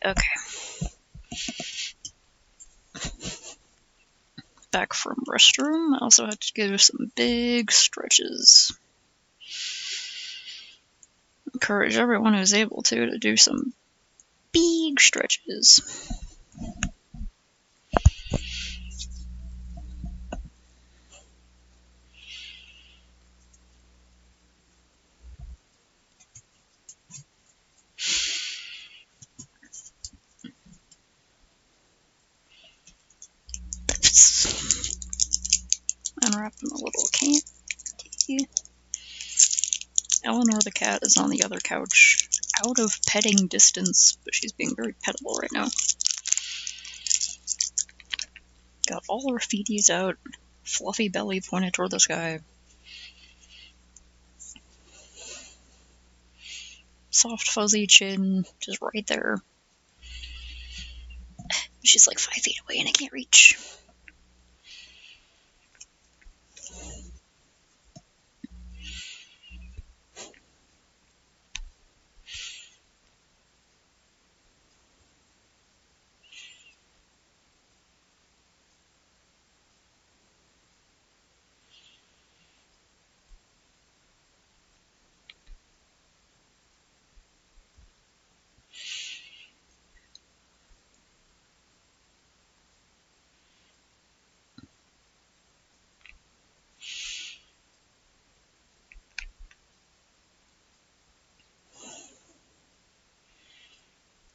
Okay. Back from restroom. I also had to do some big stretches. Encourage everyone who's able to do some big stretches. Unwrap them a little candy. Eleanor the cat is on the other couch, out of petting distance, but she's being very pettable right now. Got all her feeties out, fluffy belly pointed toward the sky. Soft fuzzy chin, just right there. She's like 5 feet away and I can't reach.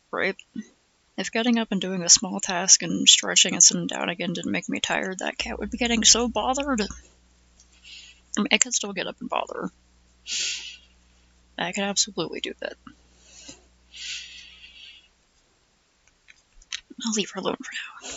Right? If getting up and doing a small task and stretching and sitting down again didn't make me tired, that cat would be getting so bothered. I mean, I could still get up and bother her. I could absolutely do that. I'll leave her alone for now.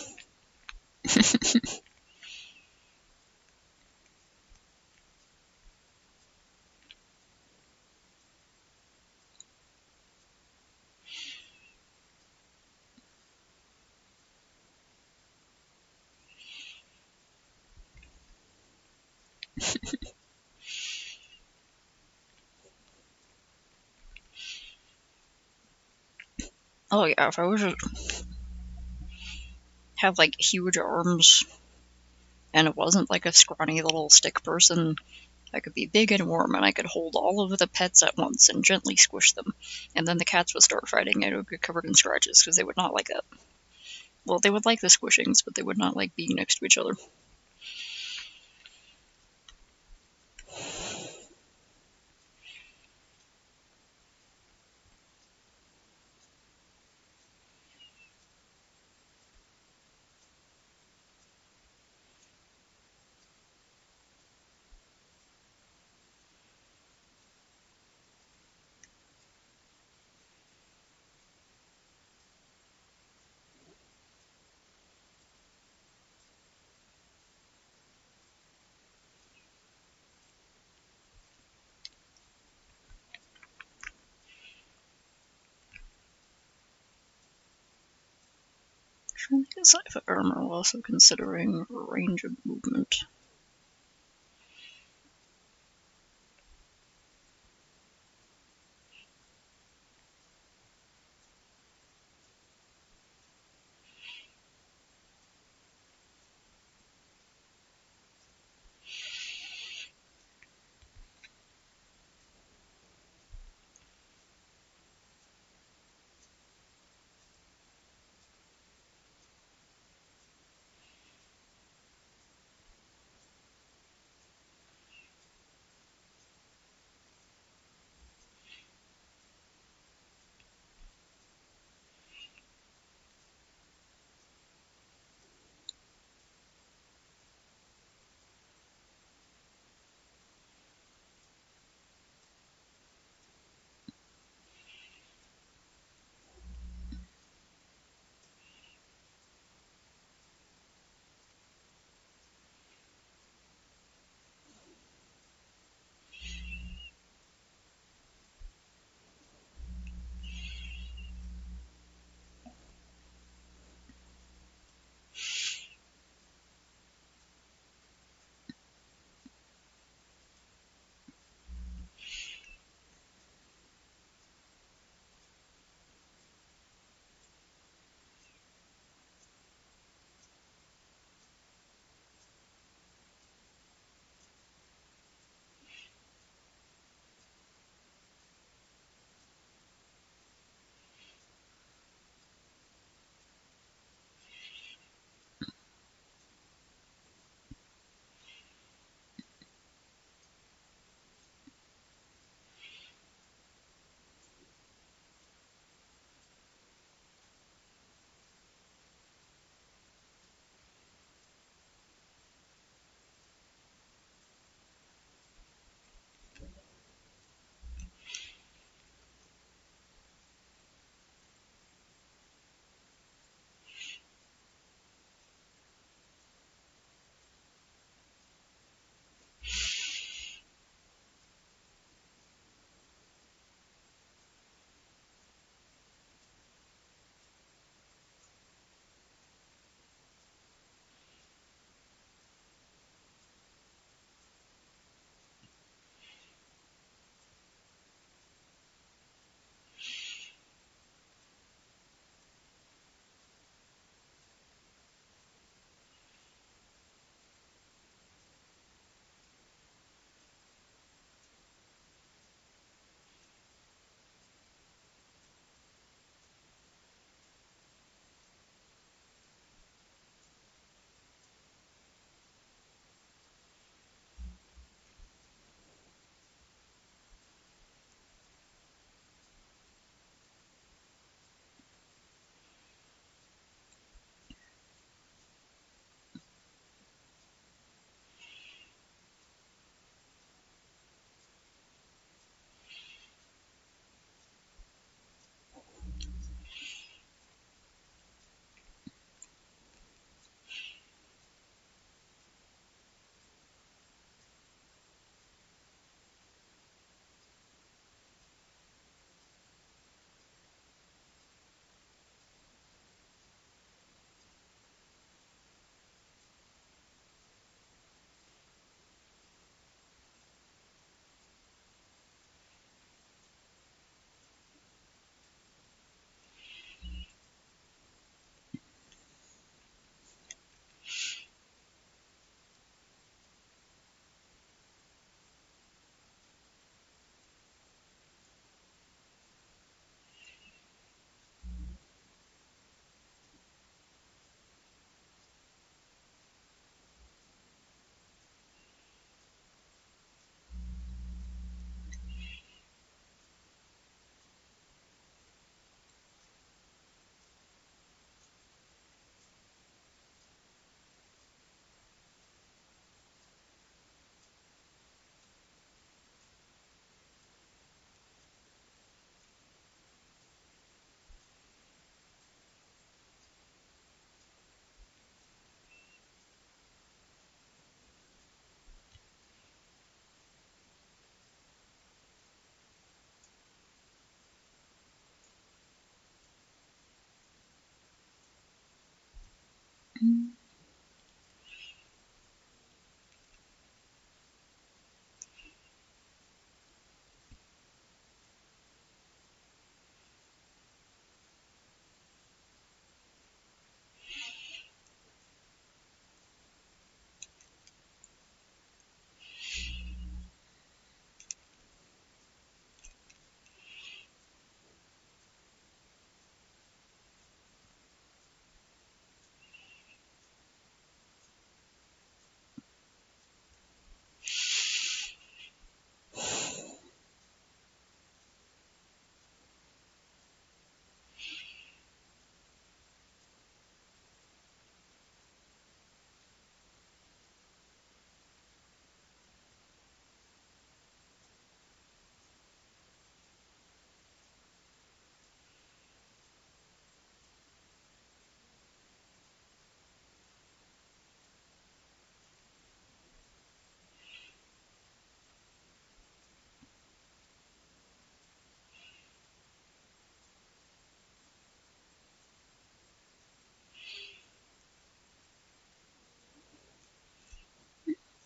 Oh yeah, if I was to have like huge arms and it wasn't like a scrawny little stick person, I could be big and warm and I could hold all of the pets at once and gently squish them. And then the cats would start fighting and it would get covered in scratches because they would not like that. Well, they would like the squishings, but they would not like being next to each other. I guess I have armor while also considering range of movement.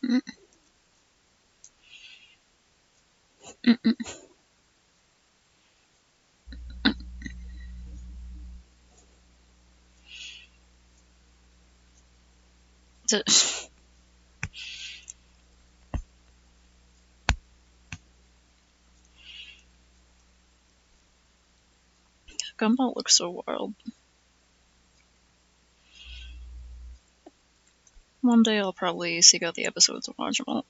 Mm. Mm-mm. Gumball looks so wild. One day I'll probably seek out the episodes and watch them all.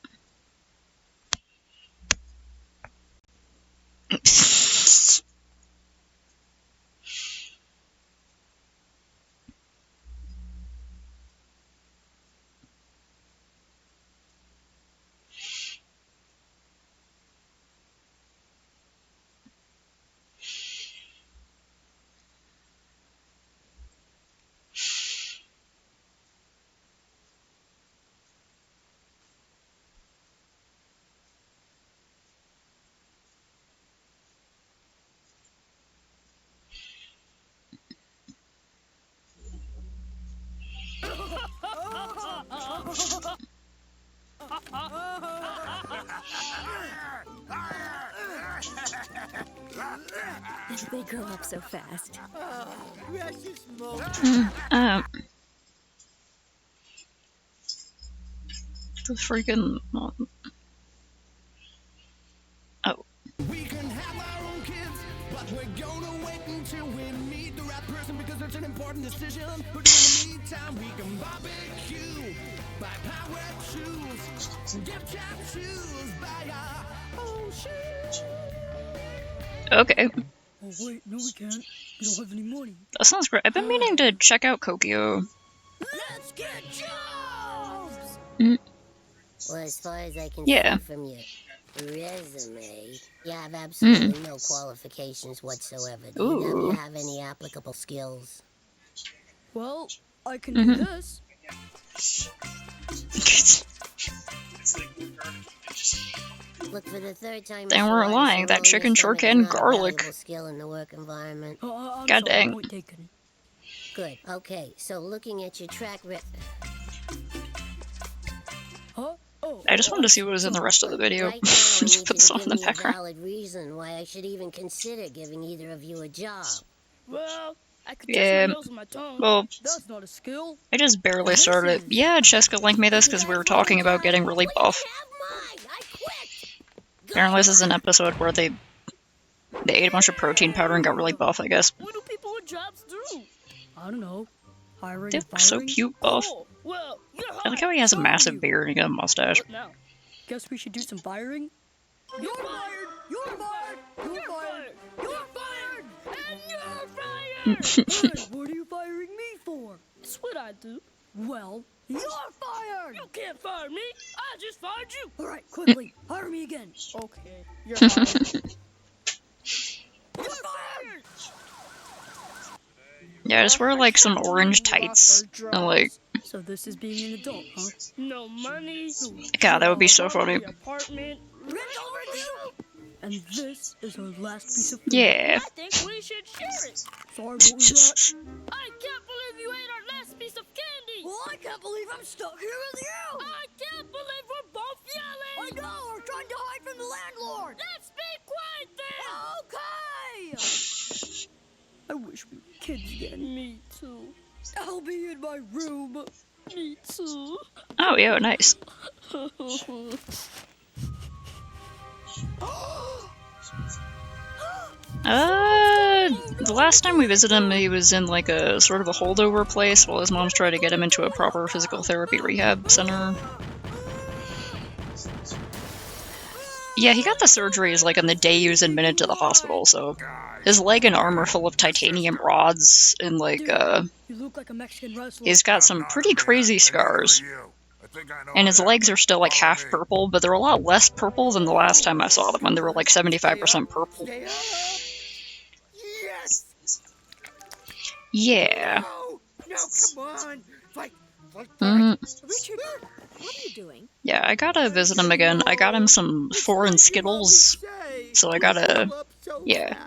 They grow up so fast. The freaking. Oh. We can have our own kids, but we're gonna wait until we meet the right person because it's an important decision. But in the meantime, we can barbecue, buy power shoes, get tattoos, buy our own shoes. Okay. Oh wait, no we can't. We don't have any money. That sounds great. I've been meaning to check out Kokyo. Let's get jobs! Well, as far as I can Yeah. see from your resume, you have absolutely no qualifications whatsoever. Do you Ooh. have any applicable skills? Well, I can do this. Look, for the third time. They weren't lying, that chicken sure can garlic. Skill in the work environment. I'm God sorry, dang. point taken. Good. Okay, so looking at your track record. Huh? Oh. I just wanted to see what was in the rest of the video. Right now, I need Just you put to this on give in the me a background. valid reason why I should even consider giving either of you a job. Well, I could Yeah, touch my nose with my tongue. well, That's not a skill. I just barely started. Yeah, Jessica linked me this because we were talking about getting really buff. Apparently this is an episode where they ate a bunch of protein powder and got really buff, I guess. What do people with jobs do? I don't know. Hiring They and look so firing? cute buff. Oh, well, you're I like how he has a hired. massive So beard and a mustache. What now? Guess we should do some firing? You're fired! You're fired! You're fired! You're fired! And you're fired! Hey, what are you firing me for? That's what I do. Well, you're fired! You can't fire me! I just fired you! Alright, quickly, hire me again. Okay, you're fired. You're fired! Yeah, I just wear like some orange tights and like, So this is being an adult, huh? No money. God, that would be so funny. Apartment. Rent overdue. And this is our last piece of food. Yeah. I think we should share it. Sorry, what was that? I can't believe you ate our last piece of candy. Well, I can't believe I'm stuck here with you. I can't believe we're both yelling. I know, we're trying to hide from the landlord. Let's be quiet then. Okay. I wish we were kids again. Me too. I'll be in my room. Me too. Oh, yeah, nice. The last time we visited him, he was in like a sort of a holdover place while his mom's trying to get him into a proper physical therapy rehab center. Yeah, he got the surgeries like on the day he was admitted to the hospital, so his leg and arm are full of titanium rods and like, You look like a Mexican wrestler. he's got some pretty crazy scars. And his legs are still like half purple, but they're a lot less purple than the last time I saw them when they were like 75% purple. Yes! Yeah. No! No, come on! Fight! Richard, what are you doing? Yeah, I gotta visit him again. I got him some foreign Skittles, so I gotta, yeah.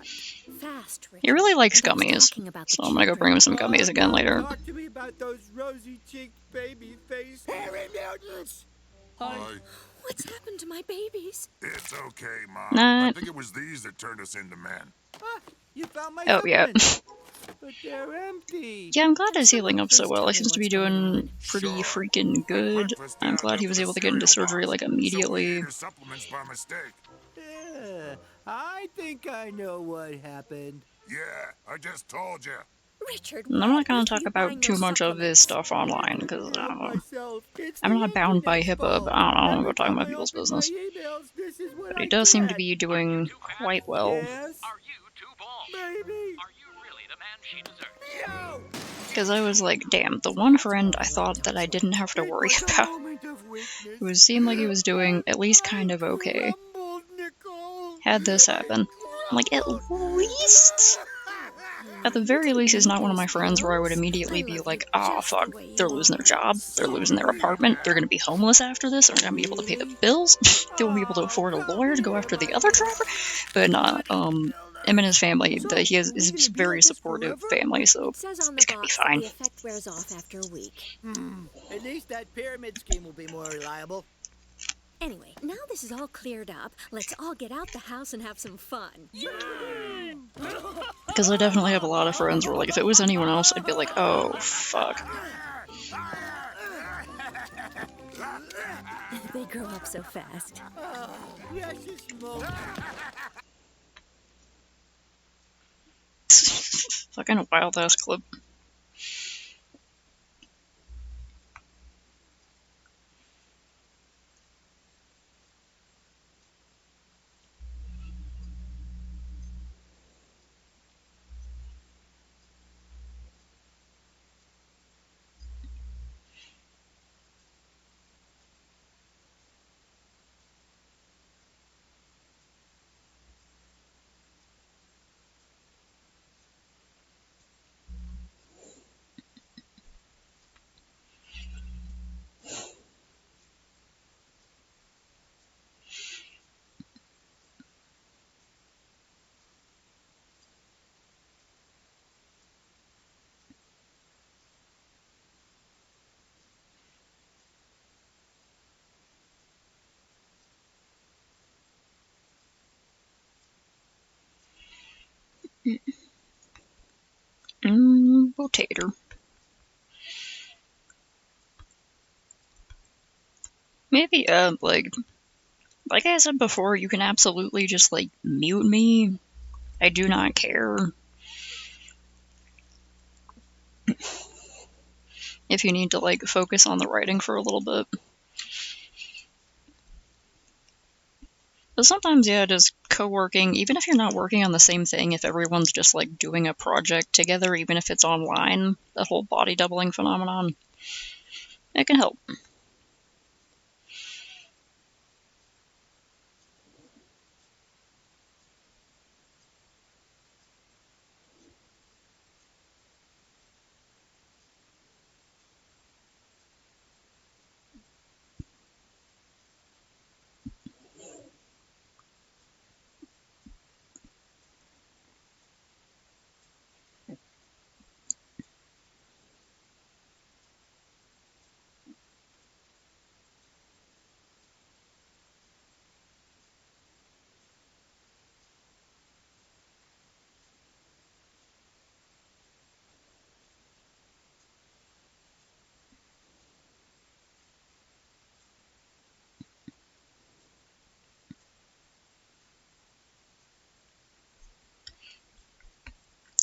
Fast, Richard. He really likes I was gummies, talking about the so I'm gonna go bring him some gummies again later. Talk to me about those rosy-cheeked baby-faced Harry mutants! What's happened to my babies? It's okay, Mom. Nah. I think it was these that turned us into men. You found my Oh, yeah. supplements, but they're empty. Yeah, I'm glad he's healing up so Please well. tell He me seems to be what's going doing on. pretty Sure. freaking good. Breakfast I'm ended glad up he was with a able to get into cereal surgery, box, like, So we immediately. ate his supplements by mistake. Yeah, I think I know what happened. Yeah, I just told you. Richard, And why I'm not on gonna earth are talk you about buying too those much of his supplements? stuff online, because I Help don't know. myself. It's I'm the not bound by internet's HIPAA, but fault. I don't know Every about talking time about I people's open business. my emails, this is what But he I does seem to get. be doing quite well. Yes, Are you too bald? baby. Are you really the man she deserves? Yo! Because I was like, damn, the one friend I thought that I didn't have to It worry was a about, moment of weakness. who seemed like he was doing at least kind of okay, Crumbled, Nicole. had this happen. I'm like, at the very least, he's not one of my friends where I would immediately be like, oh fuck, they're losing their job, they're losing their apartment, they're gonna be homeless after this, they're gonna be able to pay the bills, they won't be able to afford a lawyer to go after the other driver. But not, him and his family, he has is a very supportive family, so It says on the it's gonna be box that fine. the effect wears off after a week. At least that pyramid scheme will be more reliable. Anyway, now this is all cleared up, let's all get out the house and have some fun. Because I definitely have a lot of friends where, like, if it was anyone else, I'd be like, oh fuck. They grow up so fast. Precious moment. Fucking wild ass clip. Potato. Maybe, like I said before, you can absolutely just, like, mute me. I do not care. If you need to, like, focus on the writing for a little bit. But sometimes, yeah, just co-working, even if you're not working on the same thing, if everyone's just, like, doing a project together, even if it's online, that whole body doubling phenomenon, it can help.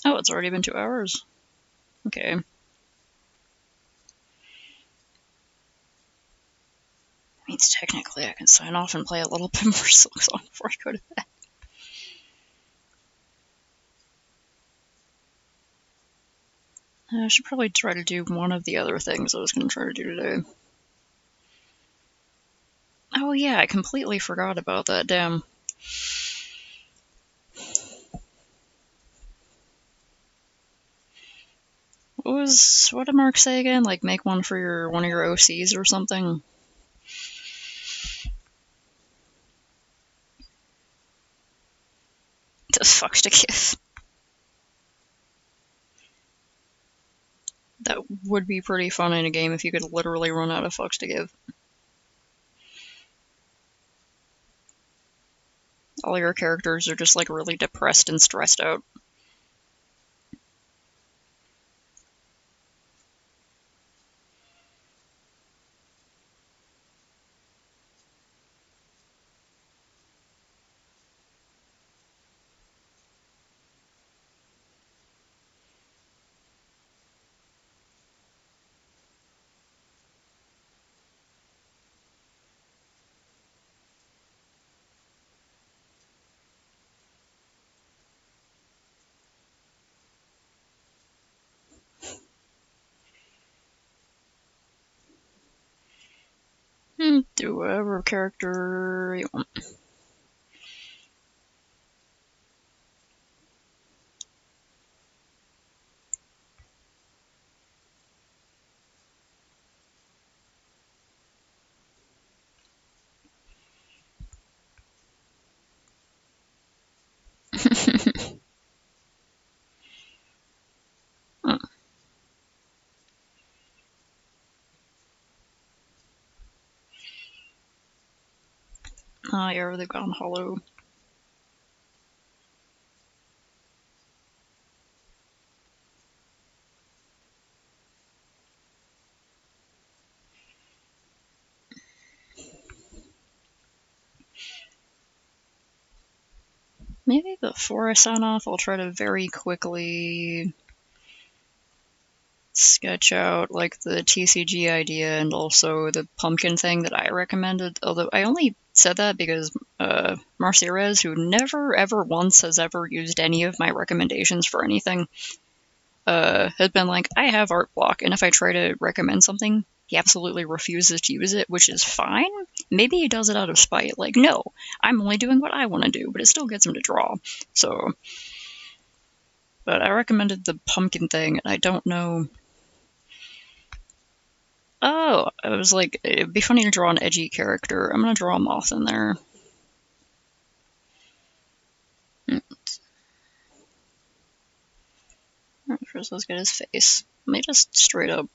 Oh, it's already been 2 hours. Okay. Means technically I can sign off and play a little bit more Silksong before I go to bed. I should probably try to do one of the other things I was going to try to do today. Oh yeah, I completely forgot about that, damn. What did Mark say again? Like, make one for one of your OCs or something? The fuck to give. That would be pretty fun in a game if you could literally run out of fucks to give. all your characters are just like really depressed and stressed out. Do whatever character you want. Yeah, they've gone hollow. Maybe before I sign off, I'll try to very quickly sketch out like the TCG idea and also the pumpkin thing that I recommended. Although I only said that because Marcia Rez, who never ever once has ever used any of my recommendations for anything, had been like, I have art block, and if I try to recommend something, he absolutely refuses to use it, which is fine. Maybe he does it out of spite. Like, no, I'm only doing what I want to do, but it still gets him to draw. So, but I recommended the pumpkin thing, and I don't know. Oh, I was like, it'd be funny to draw an edgy character. I'm gonna draw a moth in there. First, let's get his face. Let me just straight up.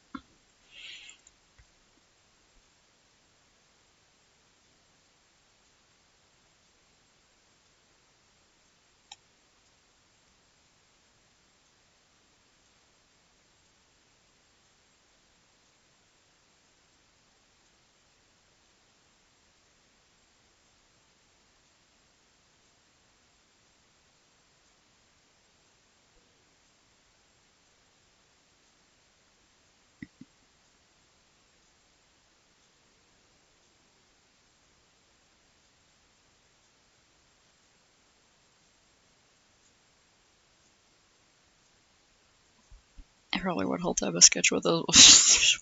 I probably would hold to have a sketch with those.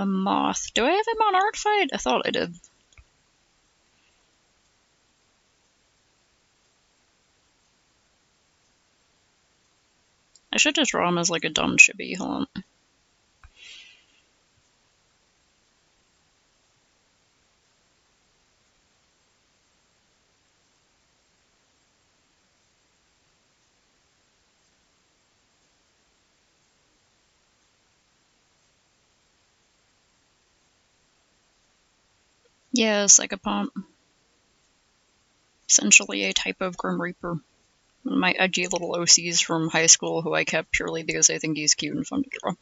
Moth. Do I have him on Art Fight? I thought I did. I should just draw him as like a dumb chibi. Hold on. Yeah, Psychopomp. Essentially a type of Grim Reaper. My edgy little OCs from high school who I kept purely because I think he's cute and fun to draw.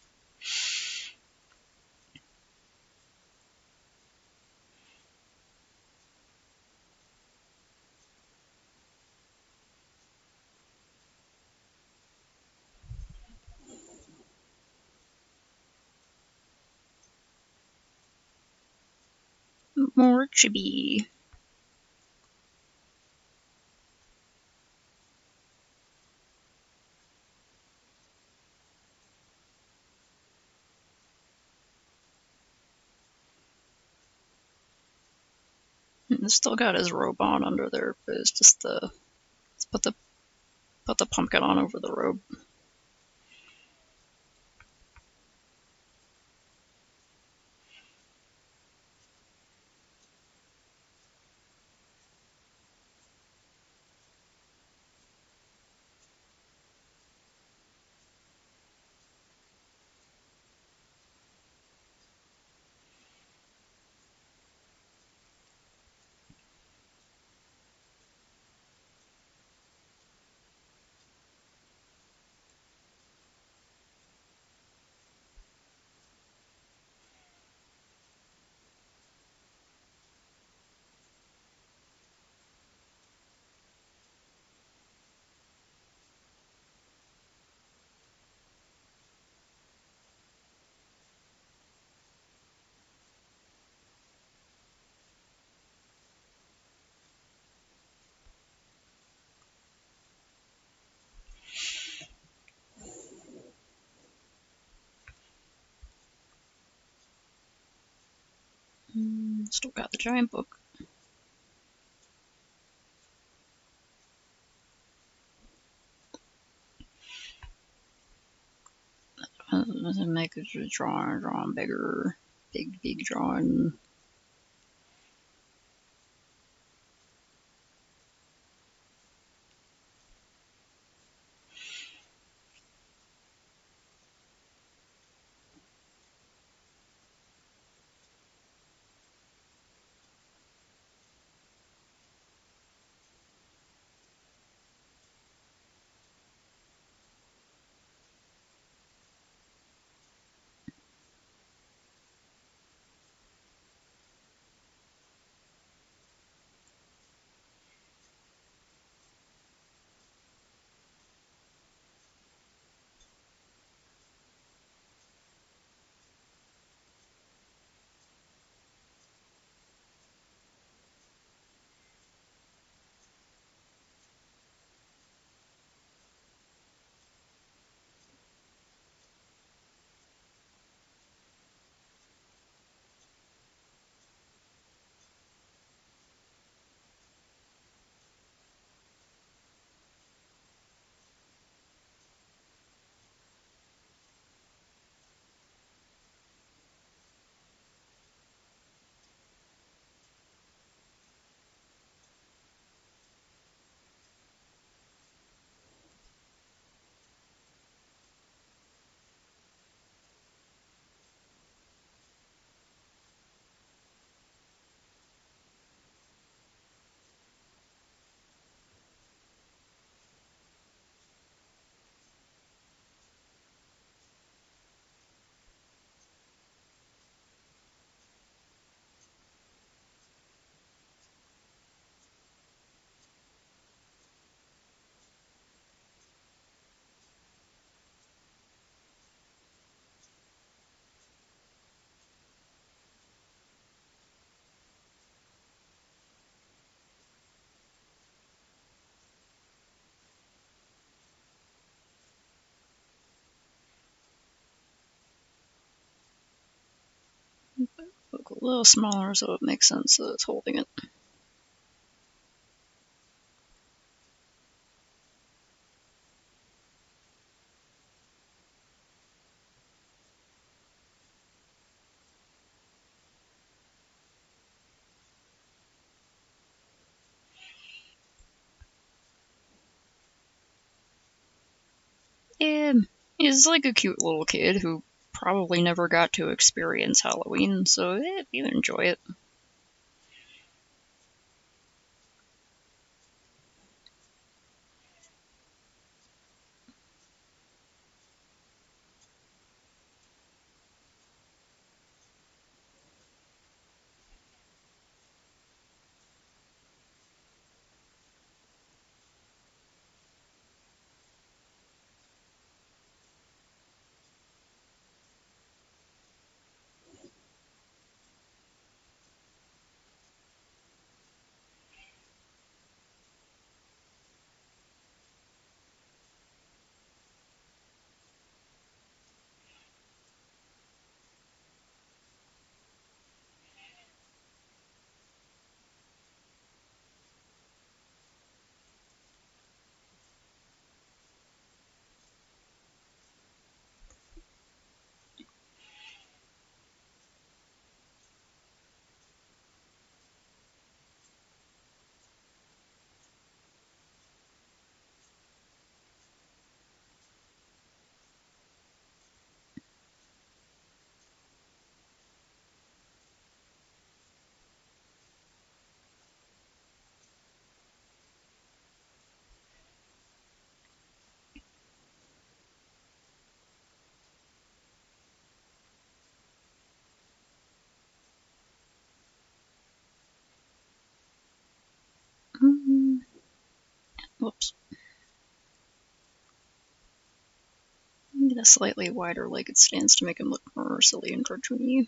More chibi. Still got his robe on under there, but it's just the let's put the pumpkin on over the robe. Still got the giant book. Make it drawing bigger. Big drawing. Book a little smaller so it makes sense that it's holding it. Yeah, he's like a cute little kid who probably never got to experience Halloween, so you enjoy it. Whoops. Get a slightly wider legged stance to make him look more silly and cartoony.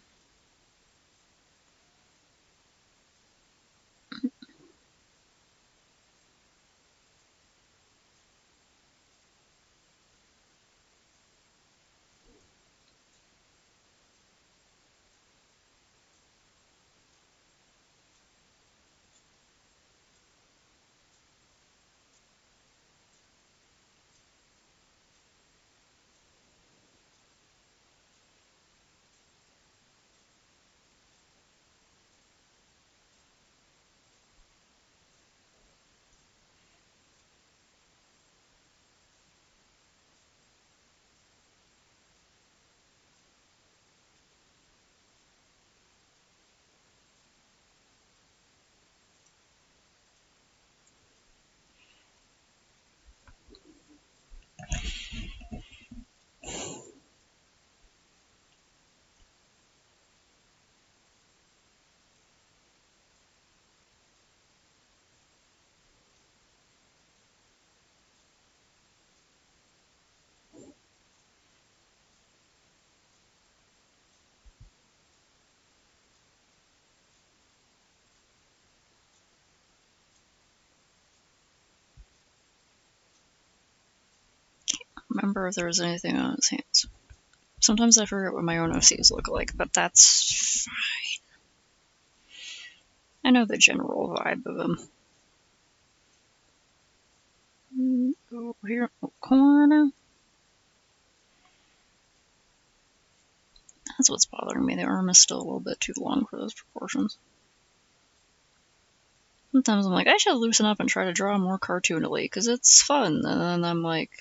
remember if there was anything on his hands. Sometimes I forget what my own OCs look like, but that's fine. I know the general vibe of him. Over here in the corner. That's what's bothering me. The arm is still a little bit too long for those proportions. Sometimes I'm like, I should loosen up and try to draw more cartoonily, because it's fun. And then I'm like,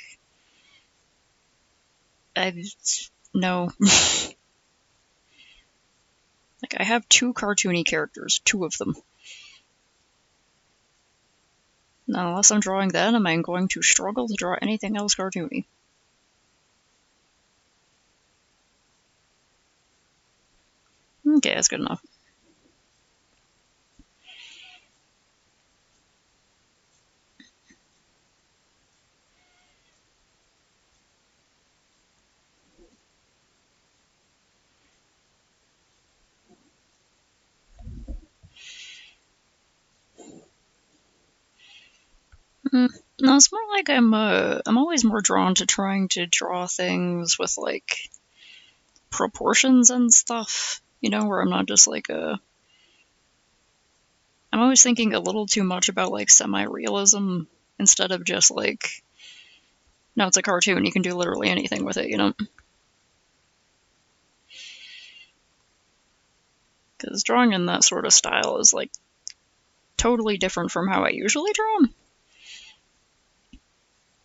no. Like, I have 2 cartoony characters, 2 of them. Now, unless I'm drawing that, am I going to struggle to draw anything else cartoony? Okay, that's good enough. No, it's more like I'm always more drawn to trying to draw things with, like, proportions and stuff, you know, where I'm not just like I'm always thinking a little too much about, like, semi-realism instead of just, like, no, it's a cartoon, you can do literally anything with it, you know? Because drawing in that sort of style is, like, totally different from how I usually draw.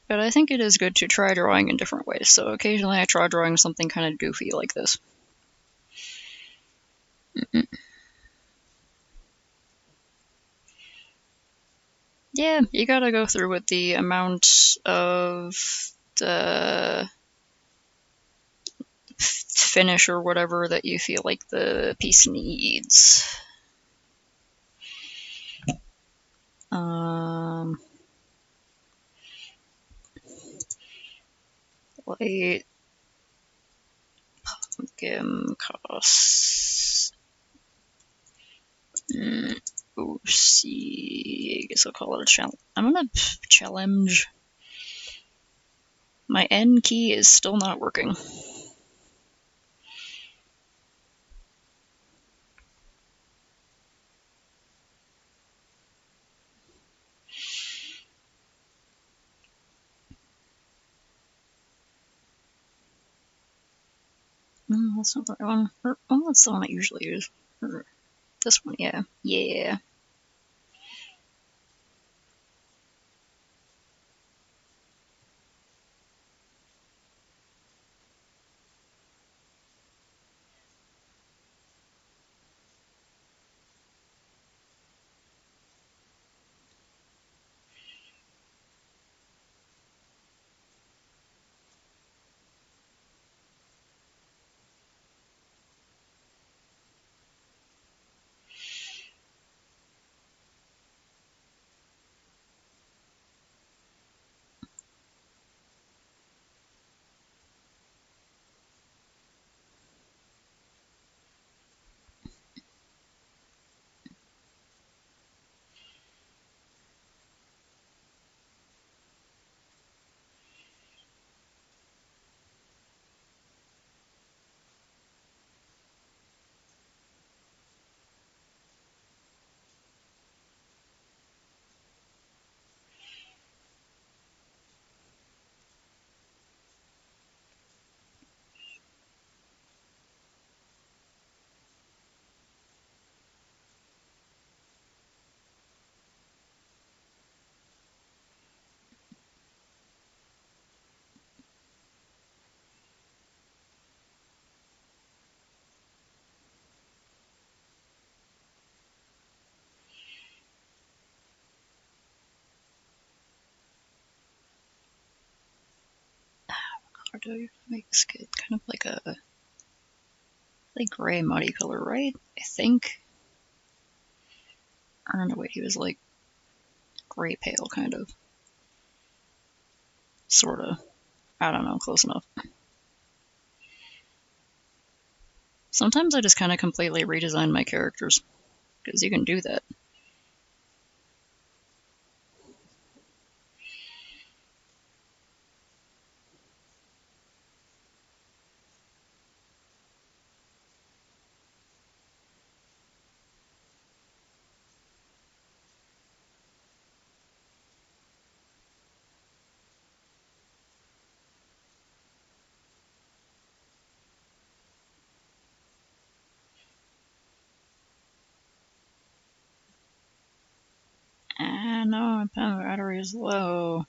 But I think it is good to try drawing in different ways, so occasionally I try drawing something kind of goofy like this. Yeah, you gotta go through with the amount of the finish or whatever that you feel like the piece needs. Light pumpkin costs. See, I guess I'll call it a challenge. I'm gonna challenge. My N key is still not working. That's not the right one. Oh, that's the one I usually use. This one, yeah. Yeah. What color do I make this kid? Kind of like a gray muddy color, right? I think. I don't know, wait, he was like gray pale, kind of. Sorta. I don't know, close enough. Sometimes I just kind of completely redesign my characters, because you can do that. my pen battery is low.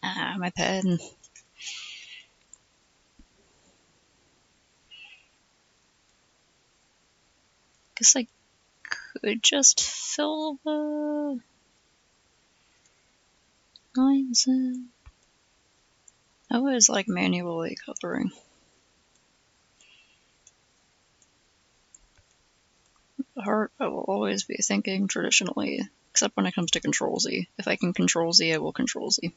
Ah, my pen. Guess I could just fill the lines in. I always like manually coloring. At heart, I will always be thinking traditionally, except when it comes to Control Z. If I can Control Z, I will Control Z.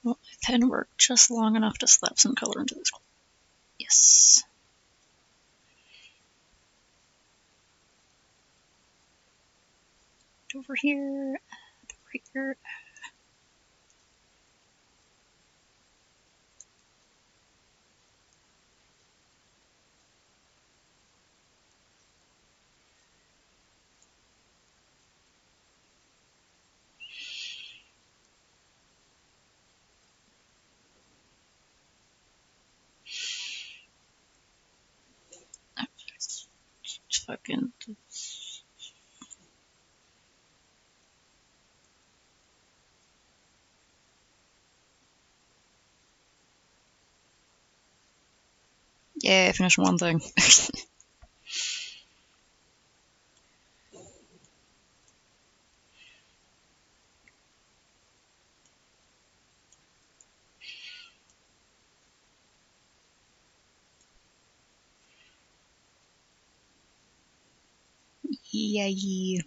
Well, my pen worked just long enough to slap some color into this. Yes. Over here, over here. Fucking. Yeah, I finished one thing. Yay.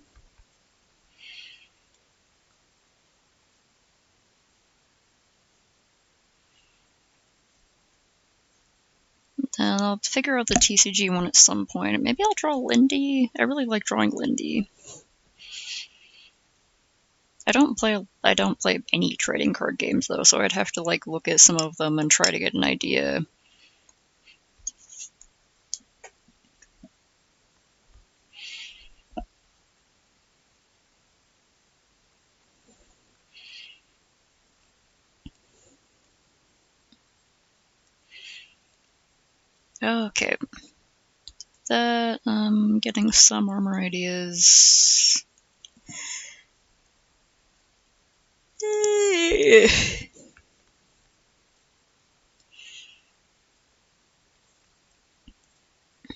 And I'll figure out the TCG one at some point. Maybe I'll draw Lindy. I really like drawing Lindy. I don't play any trading card games though, so I'd have to like look at some of them and try to get an idea. Okay. That, getting some armor ideas.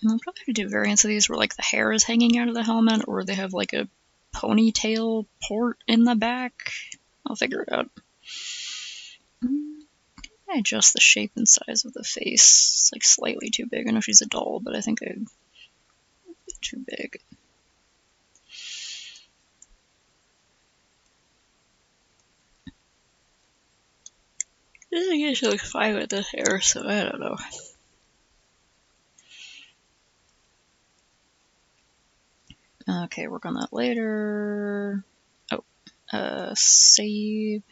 I'll probably do variants of these where like the hair is hanging out of the helmet, or they have like a ponytail port in the back. I'll figure it out. I adjust the shape and size of the face. It's like slightly too big. I know she's a doll, but I think it's too big. I think she looks fine with the hair, so I don't know. Okay, work on that later. Oh, save.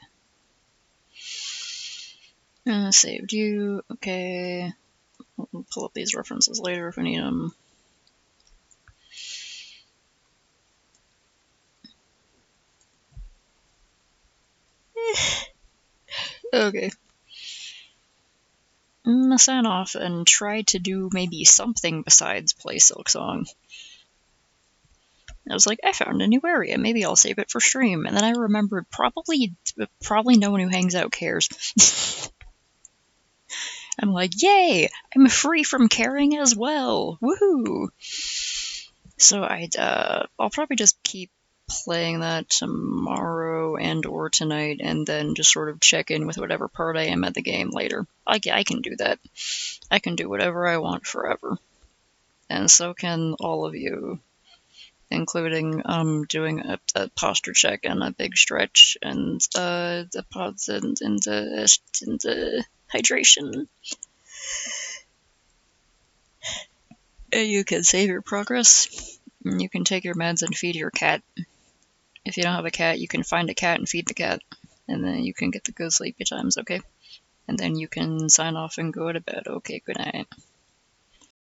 Saved you. Okay. We'll pull up these references later if we need them. Okay. I'm gonna sign off and try to do maybe something besides play Silksong. I was like, I found a new area, maybe I'll save it for stream. And then I remembered probably no one who hangs out cares. I'm like, yay! I'm free from caring as well! Woohoo! So I'll probably just keep playing that tomorrow and or tonight, and then just sort of check in with whatever part I am at the game later. I can do that. I can do whatever I want forever. And so can all of you, including doing a posture check and a big stretch and the pods and the hydration. You can save your progress. You can take your meds and feed your cat. If you don't have a cat, you can find a cat and feed the cat. And then you can get the good sleepy times, okay? And then you can sign off and go to bed. Okay, good night.